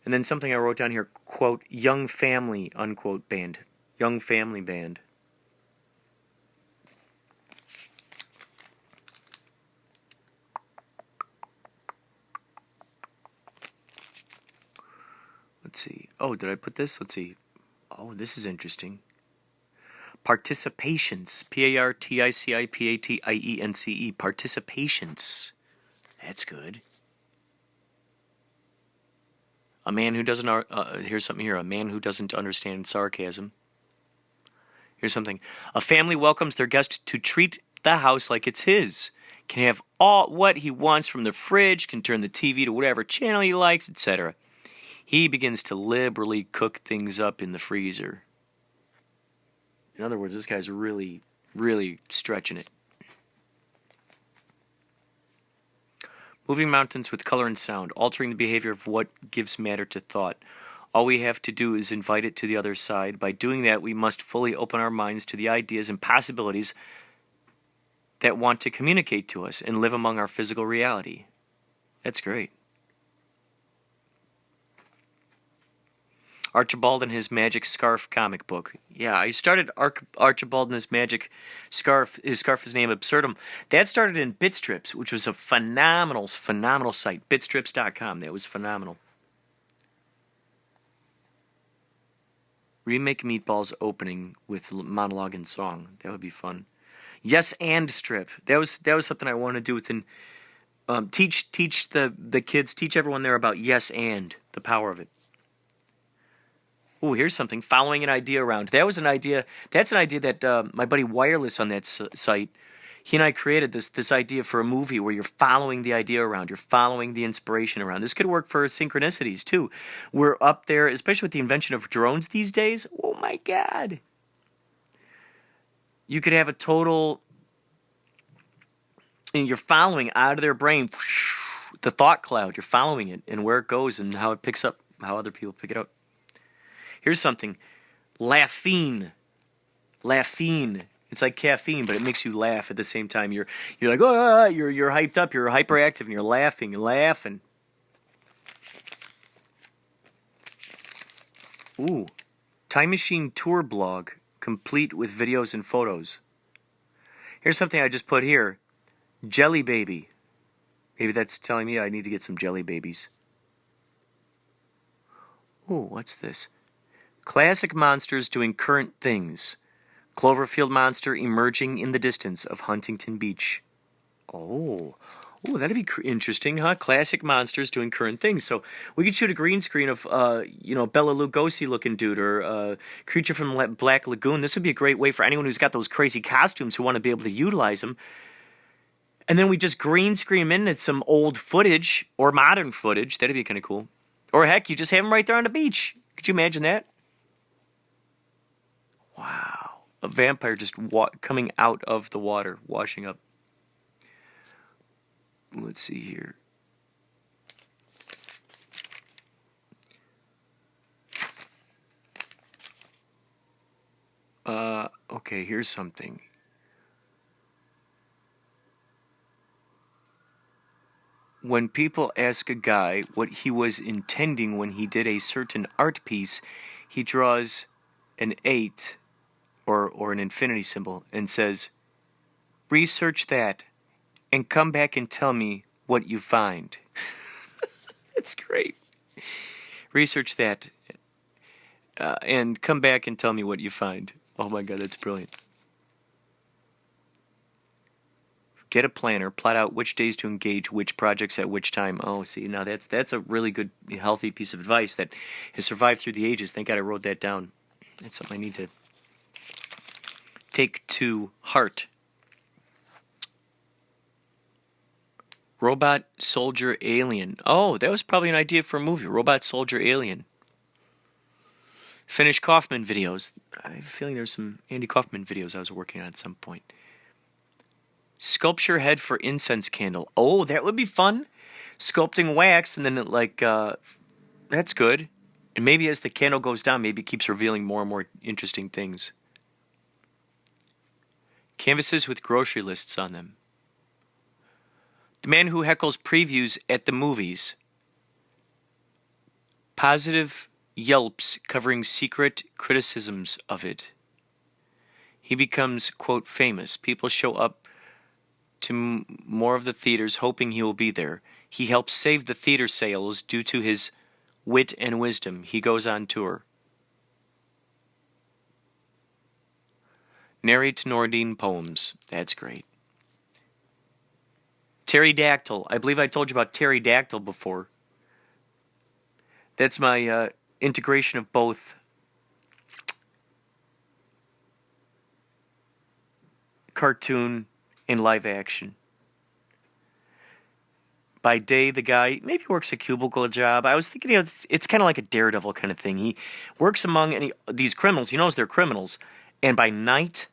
And then something I wrote down here, quote, Young Family, unquote, band. Young Family Band. Let's see. Oh, did I put this? Let's see. Oh, this is interesting. Participations. Participience. Participations. That's good. A man who doesn't, here's something here. A man who doesn't understand sarcasm. Here's something. A family welcomes their guest to treat the house like it's his. Can have all what he wants from the fridge, can turn the TV to whatever channel he likes, etc. He begins to liberally cook things up in the freezer. In other words, this guy's really, really stretching it. Moving mountains with color and sound, altering the behavior of what gives matter to thought. All we have to do is invite it to the other side. By doing that, we must fully open our minds to the ideas and possibilities that want to communicate to us and live among our physical reality. That's great. Archibald and His Magic Scarf comic book. Yeah, I started Archibald and His Magic Scarf. His scarf is named Absurdum. That started in Bitstrips, which was a phenomenal site. Bitstrips.com. That was phenomenal. Remake Meatballs opening with monologue and song. That would be fun. Yes and strip. That was something I wanted to do within. Teach the kids, teach everyone there about yes and the power of it. Oh, here's something. Following an idea around. That's an idea that my buddy Wireless on that site, he and I created this idea for a movie where you're following the idea around. You're following the inspiration around. This could work for synchronicities, too. We're up there, especially with the invention of drones these days. Oh, my God. You could have a total... And you're following out of their brain the thought cloud. You're following it and where it goes and how it picks up, how other people pick it up. Here's something. Laughine. It's like caffeine, but it makes you laugh at the same time. You're like, oh, you're hyped up, you're hyperactive, and you're laughing. Ooh. Time Machine Tour blog, complete with videos and photos. Here's something I just put here. Jelly Baby. Maybe that's telling me I need to get some jelly babies. Ooh, what's this? Classic monsters doing current things. Cloverfield monster emerging in the distance of Huntington Beach. Oh, that'd be interesting, huh? Classic monsters doing current things. So we could shoot a green screen of, Bela Lugosi-looking dude or Creature from Black Lagoon. This would be a great way for anyone who's got those crazy costumes who want to be able to utilize them. And then we just green screen them into some old footage or modern footage. That'd be kind of cool. Or heck, you just have them right there on the beach. Could you imagine that? Wow. A vampire just coming out of the water, washing up. Let's see here. Okay, here's something. When people ask a guy what he was intending when he did a certain art piece, he draws an 8 or an infinity symbol and says, Research that and come back and tell me what you find. That's great. Research that and come back and tell me what you find. Oh my God, that's brilliant. Get a planner, plot out which days to engage which projects at which time. Oh, see, now that's a really good, healthy piece of advice that has survived through the ages. Thank God I wrote that down. That's something I need to take to heart. Robot Soldier Alien. Oh, that was probably an idea for a movie. Robot Soldier Alien. Finnish Kaufman videos. I have a feeling there's some Andy Kaufman videos I was working on at some point. Sculpture head for incense candle. Oh, that would be fun. Sculpting wax and then that's good. And maybe as the candle goes down, maybe it keeps revealing more and more interesting things. Canvases with grocery lists on them. The man who heckles previews at the movies. Positive yelps covering secret criticisms of it. He becomes, quote, famous. People show up to more of the theaters hoping he will be there. He helps save the theater sales due to his wit and wisdom. He goes on tour. Narrates Nordine poems. That's great. Pterodactyl. I believe I told you about pterodactyl before. That's my integration of both cartoon and live action. By day, the guy maybe works a cubicle job. I was thinking, it's kind of like a Daredevil kind of thing. He works among these criminals. He knows they're criminals. And by night,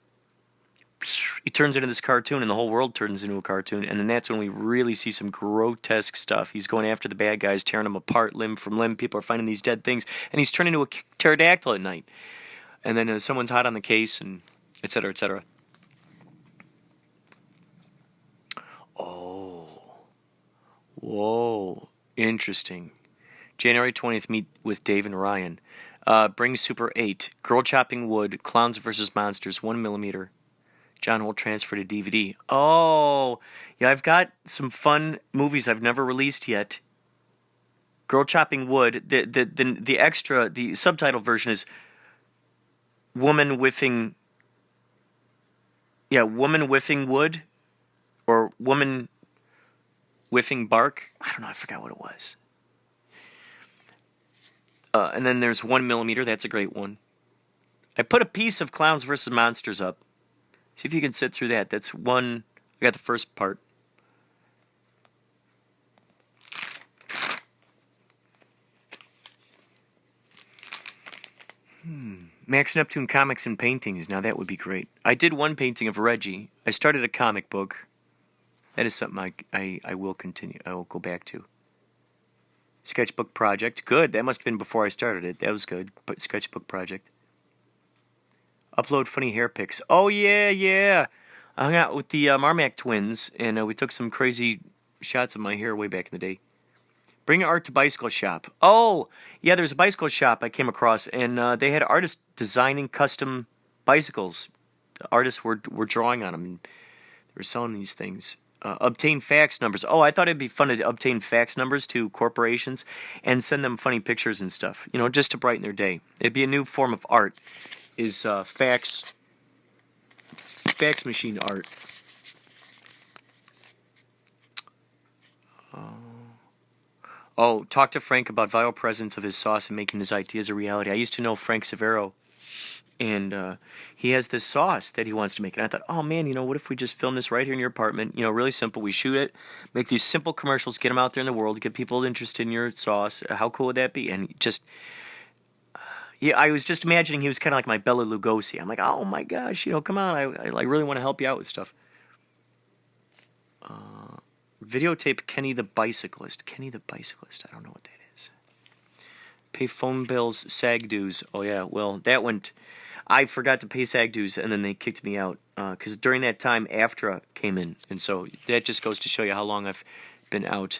he turns into this cartoon, and the whole world turns into a cartoon. And then that's when we really see some grotesque stuff. He's going after the bad guys, tearing them apart limb from limb. People are finding these dead things. And he's turning into a pterodactyl at night. And then someone's hot on the case, and et cetera, et cetera. Whoa, interesting. January 20th, meet with Dave and Ryan. Bring Super 8. Girl Chopping Wood. Clowns vs. Monsters. 1mm. John will transfer to DVD. Oh, yeah, I've got some fun movies I've never released yet. Girl Chopping Wood. The extra, the subtitle version is Woman Whiffing. Yeah, Woman Whiffing Wood. Or Woman Whiffing Bark. I don't know, I forgot what it was. And then there's 1mm. That's a great one. I put a piece of Clowns vs. Monsters up. See if you can sit through that. That's one. I got the first part. Max Neptune comics and paintings. Now that would be great. I did one painting of Reggie. I started a comic book. That is something I will continue. I will go back to. Sketchbook project. Good. That must have been before I started it. That was good. But sketchbook project. Upload funny hair pics. Oh, yeah. I hung out with the Marmac twins, and we took some crazy shots of my hair way back in the day. Bring art to bicycle shop. Oh, yeah, there's a bicycle shop I came across, and they had artists designing custom bicycles. The artists were drawing on them, and they were selling these things. Obtain fax numbers. Oh, I thought it'd be fun to obtain fax numbers to corporations and send them funny pictures and stuff, just to brighten their day. It'd be a new form of art, is fax machine art. Oh, talk to Frank about viral presence of his sauce and making his ideas a reality. I used to know Frank Severo, and he has this sauce that he wants to make. And I thought, oh man, what if we just film this right here in your apartment? Really simple. We shoot it, make these simple commercials, get them out there in the world, get people interested in your sauce. How cool would that be? And I was just imagining he was kind of like my Bela Lugosi. I'm like, oh my gosh, come on, I really want to help you out with stuff. Videotape Kenny the Bicyclist. Kenny the Bicyclist. I don't know what that is. Pay phone bills, SAG dues. Oh yeah, well that went. I forgot to pay SAG dues, and then they kicked me out because during that time AFTRA came in, and so that just goes to show you how long I've been out.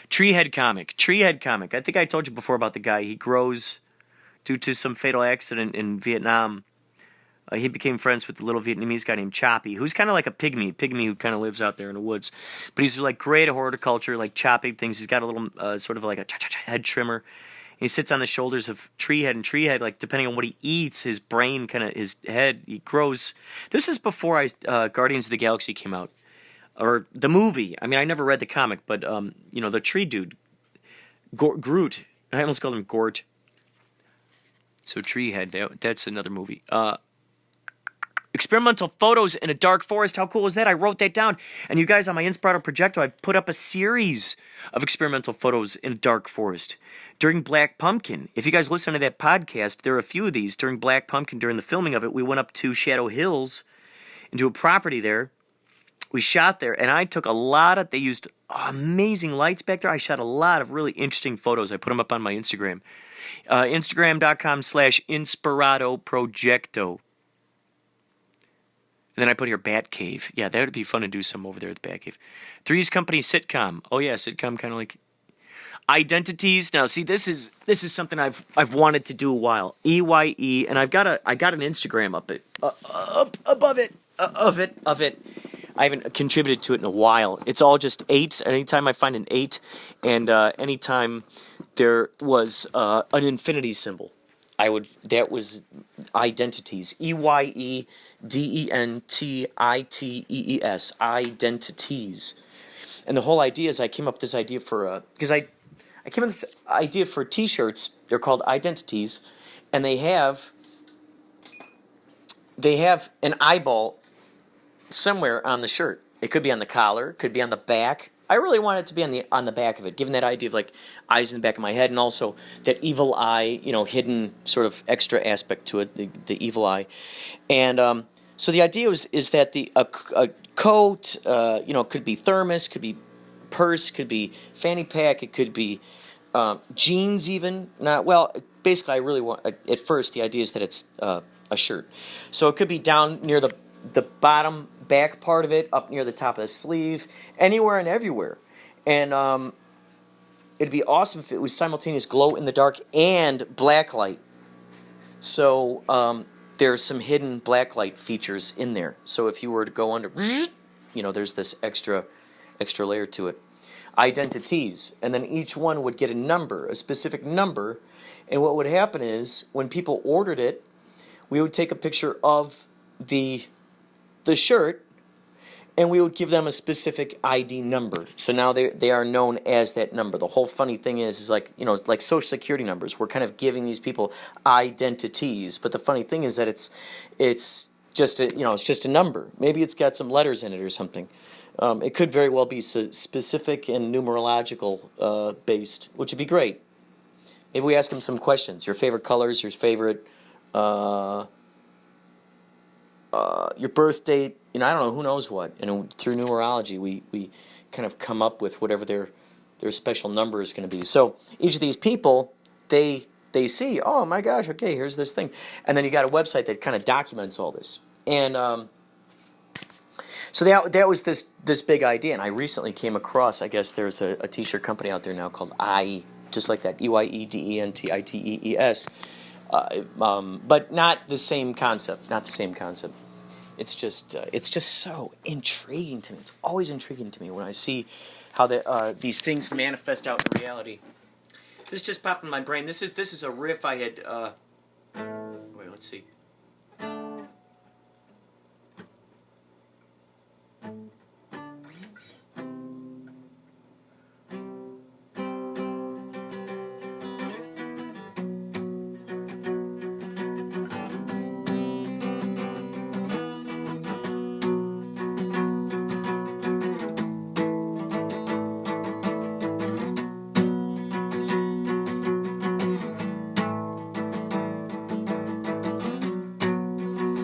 Treehead comic. I think I told you before about the guy. He grows due to some fatal accident in Vietnam. he became friends with the little Vietnamese guy named Choppy, who's kind of like a pygmy who kind of lives out there in the woods. But he's like great at horticulture, like chopping things. He's got a little sort of like a head trimmer. He sits on the shoulders of Treehead, and Treehead, like depending on what he eats, his brain his head, he grows. This is before Guardians of the Galaxy came out, or the movie. I mean, I never read the comic, but the tree dude, Groot. I almost called him Gort. So Treehead, that's another movie. Experimental photos in a dark forest. How cool is that? I wrote that down. And you guys, on my Inspirado Projecto, I put up a series of experimental photos in a dark forest. During Black Pumpkin, if you guys listen to that podcast, there are a few of these. During Black Pumpkin, during the filming of it, we went up to Shadow Hills, into a property there. We shot there, and I took they used amazing lights back there. I shot a lot of really interesting photos. I put them up on my Instagram. Instagram.com/Inspirado Projecto. And then I put here Bat Cave. Yeah, that would be fun to do some over there at the Bat Cave. Three's Company sitcom. Oh yeah, sitcom kind of like identities. Now see, this is something I've wanted to do a while. EYE, and I got an Instagram up above it of it. I haven't contributed to it in a while. It's all just 8s. Anytime I find an 8, and anytime there was an infinity symbol, that was identities. EYEDENTITEES, identities. And the whole idea is I came up with this idea for T-shirts. They're called identities, and they have an eyeball somewhere on the shirt. It could be on the collar, it could be on the back. I really want it to be on the back of it, given that idea of like eyes in the back of my head, and also that evil eye, hidden sort of extra aspect to it, the evil eye. And so the idea is that a coat, could be thermos, could be purse, could be fanny pack, it could be jeans even. Basically I really want, at first the idea is that it's a shirt. So it could be down near the bottom back part of it, up near the top of the sleeve, anywhere and everywhere. And it'd be awesome if it was simultaneous glow in the dark and black light. So there's some hidden black light features in there. So if you were to go under, there's this extra layer to it. Identities, and then each one would get a number, a specific number. And what would happen is when people ordered it, we would take a picture of the shirt, and we would give them a specific ID number. So now they are known as that number. The whole funny thing is like Social Security numbers. We're kind of giving these people identities, but the funny thing is that it's just a number. Maybe it's got some letters in it or something. It could very well be specific and numerological based, which would be great. Maybe we ask them some questions. Your favorite colors, your favorite your birth date, I don't know, who knows what. And through numerology, we kind of come up with whatever their special number is going to be. So each of these people, they see, oh my gosh, okay, here's this thing. And then you got a website that kind of documents all this. And so that was this big idea. And I recently came across, I guess there's a T-shirt company out there now called just like that, EYEDENTITEES. But not the same concept. It's just so intriguing to me. It's always intriguing to me when I see how these things manifest out in reality. This just popped in my brain. This is a riff I had. Wait, let's see.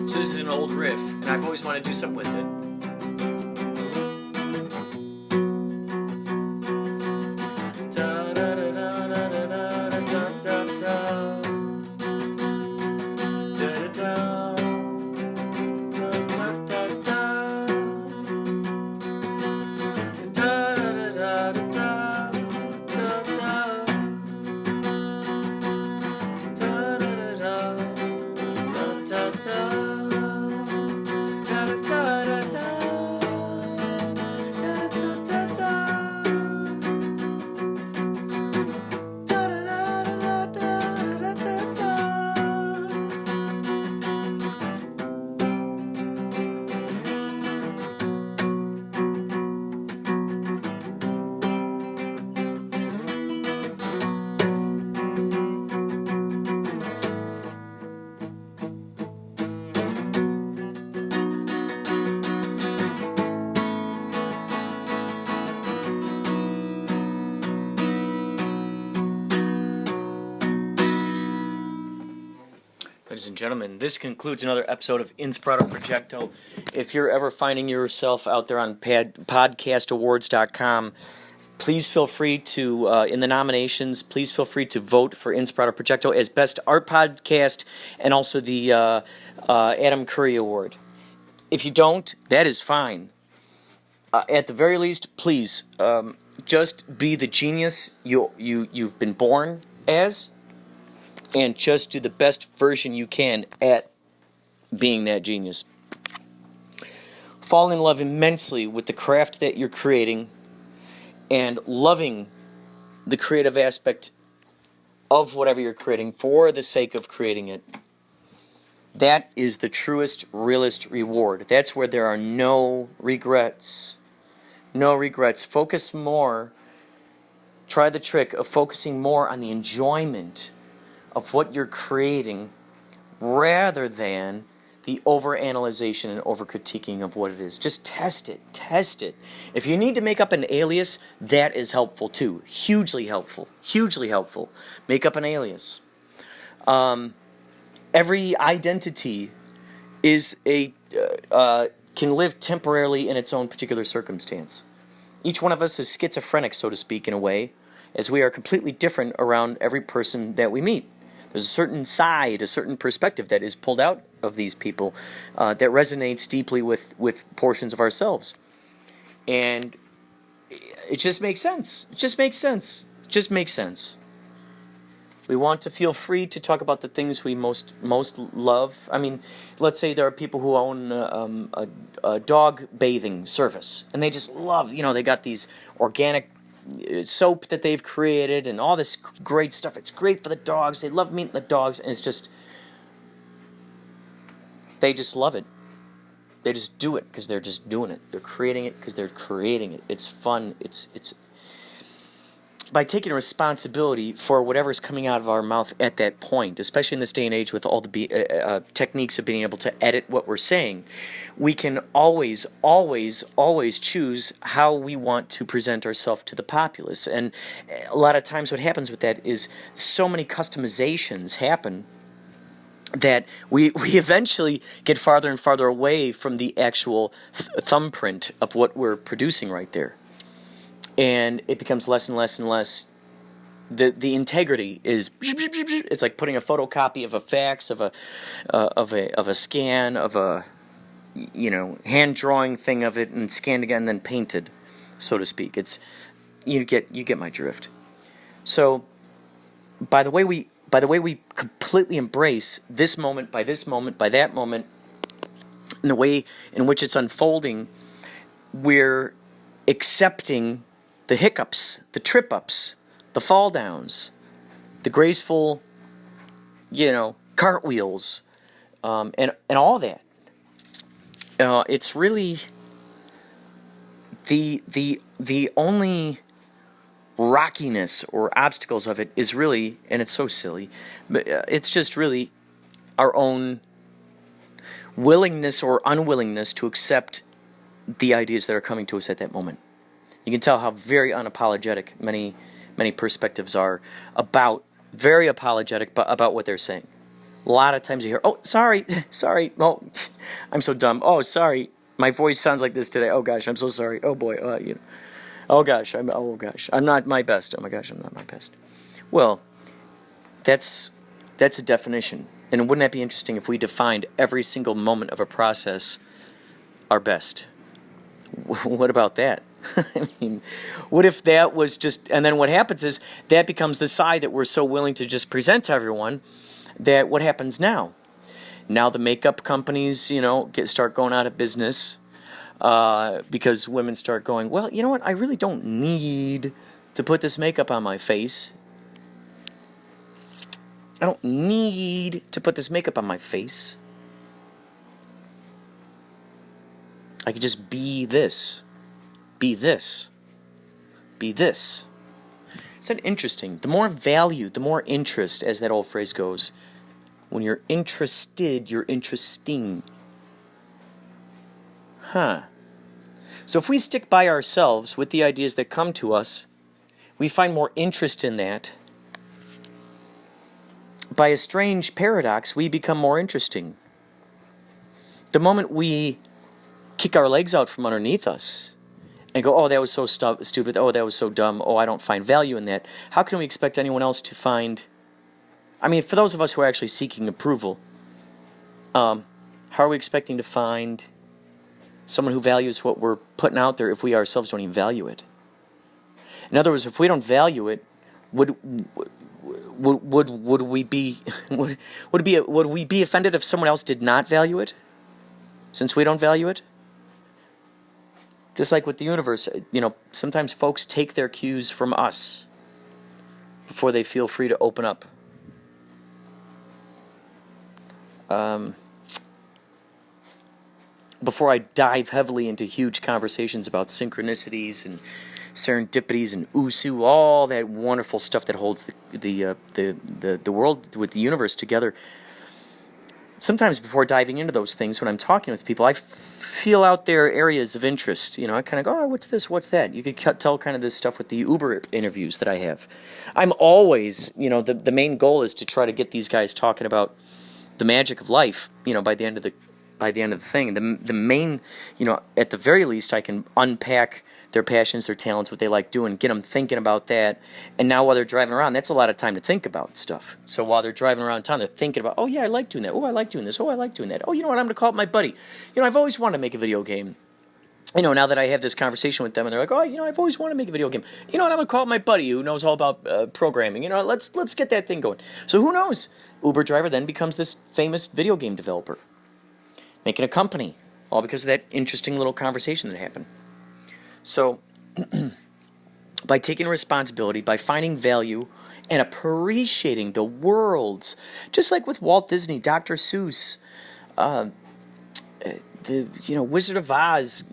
So this is an old riff, and I've always wanted to do something with it. ladies and gentlemen, this concludes another episode of Inspirado Projecto. If you're ever finding yourself out there on podcastawards.com, please feel free to, in the nominations, please feel free to vote for Inspirado Projecto as Best Art Podcast and also the Adam Curry Award. If you don't, that is fine. At the very least, please, just be the genius you've been born as, and just do the best version you can at being that genius. Fall in love immensely with the craft that you're creating and loving the creative aspect of whatever you're creating for the sake of creating it. That is the truest, realest reward. That's where there are no regrets. No regrets. Focus more. Try the trick of focusing more on the enjoyment of what you're creating rather than the overanalyzation and overcritiquing of what it is. Just test it. Test it. If you need to make up an alias, that is helpful too. Hugely helpful. Hugely helpful. Make up an alias. Every identity is can live temporarily in its own particular circumstance. Each one of us is schizophrenic, so to speak, in a way, as we are completely different around every person that we meet. There's a certain side, a certain perspective that is pulled out of these people that resonates deeply with portions of ourselves. And it just makes sense. It just makes sense. It just makes sense. We want to feel free to talk about the things we most love. I mean, let's say there are people who own a dog bathing service, and they just love, they got these organic soap that they've created and all this great stuff. It's great for the dogs. They love meeting the dogs, and it's just, they just love it. They just do it because they're just doing it. They're creating it because they're creating it. It's fun. It's by taking responsibility for whatever's coming out of our mouth at that point, especially in this day and age with all the techniques of being able to edit what we're saying, we can always choose how we want to present ourselves to the populace. And a lot of times what happens with that is so many customizations happen that we eventually get farther and farther away from the actual thumbprint of what we're producing right there. And it becomes less and less and less. The integrity is, it's like putting a photocopy of a fax, of a scan, of a hand drawing thing of it, and scanned again, then painted, so to speak. It's you get my drift. So by the way we completely embrace this moment by that moment, in the way in which it's unfolding, we're accepting the hiccups, the trip-ups, the fall-downs, the graceful, cartwheels, and all that. It's really the only rockiness or obstacles of it is really, and it's so silly, but it's just really our own willingness or unwillingness to accept the ideas that are coming to us at that moment. You can tell how very unapologetic many perspectives are very apologetic about what they're saying. A lot of times you hear, "Oh, sorry, oh, I'm so dumb. Oh, sorry, my voice sounds like this today. Oh gosh, I'm so sorry. Oh boy, oh gosh, I'm not my best. Oh my gosh, I'm not my best." Well, that's a definition, and wouldn't that be interesting if we defined every single moment of a process our best? What about that? I mean, what if that was just, and then what happens is that becomes the side that we're so willing to just present to everyone, that what happens now? Now the makeup companies, start going out of business because women start going, well, you know what? I really don't need to put this makeup on my face. I don't need to put this makeup on my face. I could just be this. Be this. Be this. Isn't that interesting? The more value, the more interest, as that old phrase goes. When you're interested, you're interesting. So if we stick by ourselves with the ideas that come to us, we find more interest in that. by a strange paradox, we become more interesting. The moment we kick our legs out from underneath us and go, oh, that was so stupid, oh, that was so dumb, oh, I don't find value in that, how can we expect anyone else to find... I mean, for those of us who are actually seeking approval, how are we expecting to find someone who values what we're putting out there if we ourselves don't even value it? In other words, if we don't value it, would we be would we be offended if someone else did not value it, since we don't value it? Just like with the universe, sometimes folks take their cues from us before they feel free to open up. Before I dive heavily into huge conversations about synchronicities and serendipities and usu, all that wonderful stuff that holds the world with the universe together. Sometimes before diving into those things, when I'm talking with people, I feel out their areas of interest. I kind of go, oh, what's this, what's that? You could tell kind of this stuff with the Uber interviews that I have. I'm always, the main goal is to try to get these guys talking about the magic of life, by the end of the thing. The main, at the very least, I can unpack their passions, their talents, what they like doing, get them thinking about that. And now while they're driving around, that's a lot of time to think about stuff. So while they're driving around town, they're thinking about, oh yeah, I like doing that. Oh, I like doing this. Oh, I like doing that. Oh, you know what, I'm going to call up my buddy. I've always wanted to make a video game. Now that I have this conversation with them, and they're like, oh, I've always wanted to make a video game. You know what, I'm going to call up my buddy who knows all about programming. Let's get that thing going. So who knows? Uber driver then becomes this famous video game developer, making a company, all because of that interesting little conversation that happened. So, by taking responsibility, by finding value, and appreciating the worlds, just like with Walt Disney, Dr. Seuss, Wizard of Oz,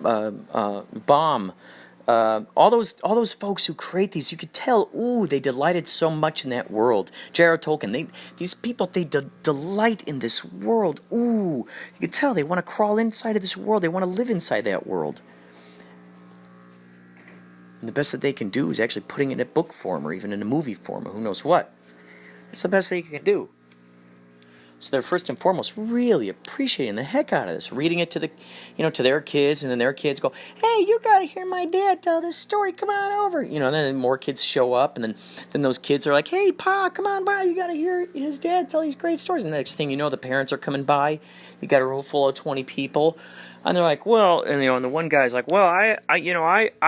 Baum, all those folks who create these, you could tell, they delighted so much in that world. J.R.R. Tolkien, these people, they delight in this world. You could tell they want to crawl inside of this world. They want to live inside that world. And the best that they can do is actually putting it in a book form or even in a movie form or who knows what. That's the best they can do. So they're first and foremost really appreciating the heck out of this, reading it to to their kids, and then their kids go, hey, you got to hear my dad tell this story, come on over. And then more kids show up, and then those kids are like, hey, Pa, come on by, you got to hear his dad tell these great stories. And the next thing you know, the parents are coming by, you got a room full of 20 people, and they're like, well, and the one guy's like, well, I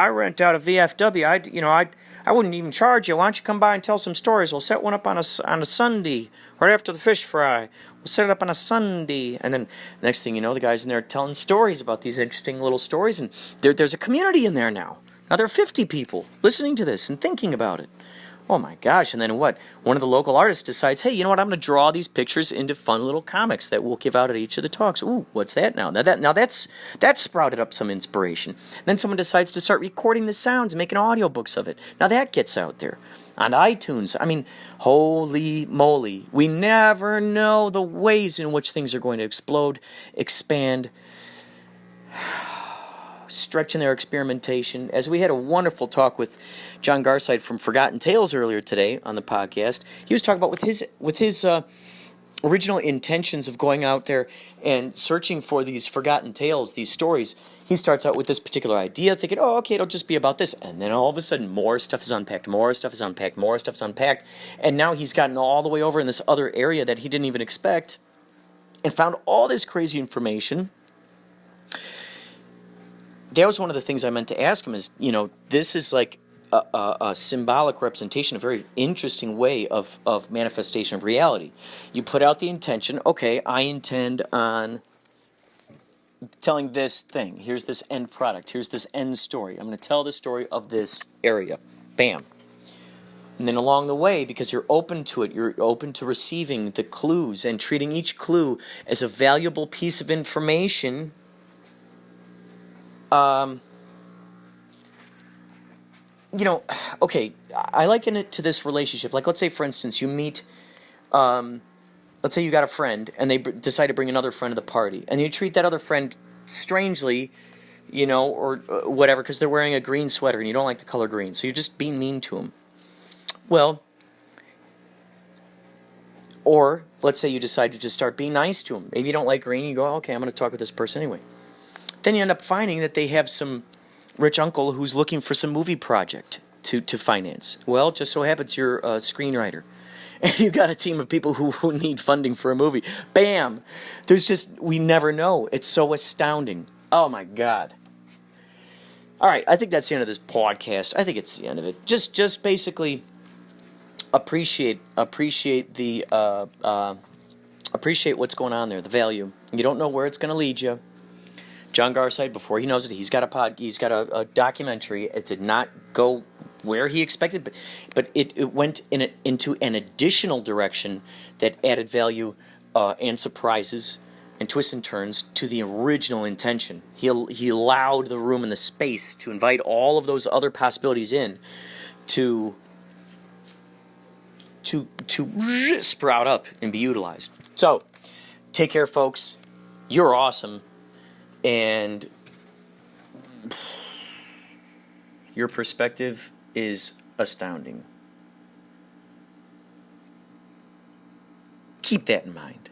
rent out a VFW, I wouldn't even charge you. Why don't you come by and tell some stories? We'll set one up on a Sunday, right after the fish fry. We'll set it up on a Sunday. And then next thing you know, the guy's in there telling stories about these interesting little stories. And there's a community in there now. Now there are 50 people listening to this and thinking about it. Oh my gosh. And then what? One of the local artists decides, hey, you know what? I'm going to draw these pictures into fun little comics that we'll give out at each of the talks. Ooh, what's that now? Now that's sprouted up some inspiration. Then someone decides to start recording the sounds and making audiobooks of it. Now that gets out there on iTunes. I mean, holy moly. We never know the ways in which things are going to explode, expand, stretching their experimentation. As we had a wonderful talk with John Garside from Forgotten Tales earlier today on the podcast, he was talking about with his original intentions of going out there and searching for these forgotten tales, these stories. He starts out with this particular idea, thinking, oh, okay, it'll just be about this. And then all of a sudden, more stuff is unpacked, more stuff is unpacked, more stuff is unpacked. And now he's gotten all the way over in this other area that he didn't even expect and found all this crazy information. That was one of the things I meant to ask him is, this is like a symbolic representation, a very interesting way of manifestation of reality. You put out the intention, okay, I intend on telling this thing. Here's this end product. Here's this end story. I'm going to tell the story of this area. Bam. And then along the way, because you're open to it, you're open to receiving the clues and treating each clue as a valuable piece of information. Okay, I liken it to this relationship. Like, let's say, for instance, you meet, let's say you got a friend, and they decide to bring another friend to the party, and you treat that other friend strangely, or whatever, because they're wearing a green sweater, and you don't like the color green, so you're just being mean to them. Well, Or let's say you decide to just start being nice to them. Maybe you don't like green. You go, okay, I'm going to talk with this person anyway. Then you end up finding that they have some rich uncle who's looking for some movie project to finance. Well, just so happens you're a screenwriter. And you've got a team of people who need funding for a movie. Bam! We never know. It's so astounding. Oh my God. All right, I think that's the end of this podcast. I think it's the end of it. Just basically appreciate what's going on there, the value. You don't know where it's going to lead you. John Garside, before he knows it, he's got a documentary. It did not go where he expected, but it went into an additional direction that added value and surprises and twists and turns to the original intention. He allowed the room and the space to invite all of those other possibilities in to sprout up and be utilized. So, take care, folks. You're awesome. And your perspective is astounding. Keep that in mind.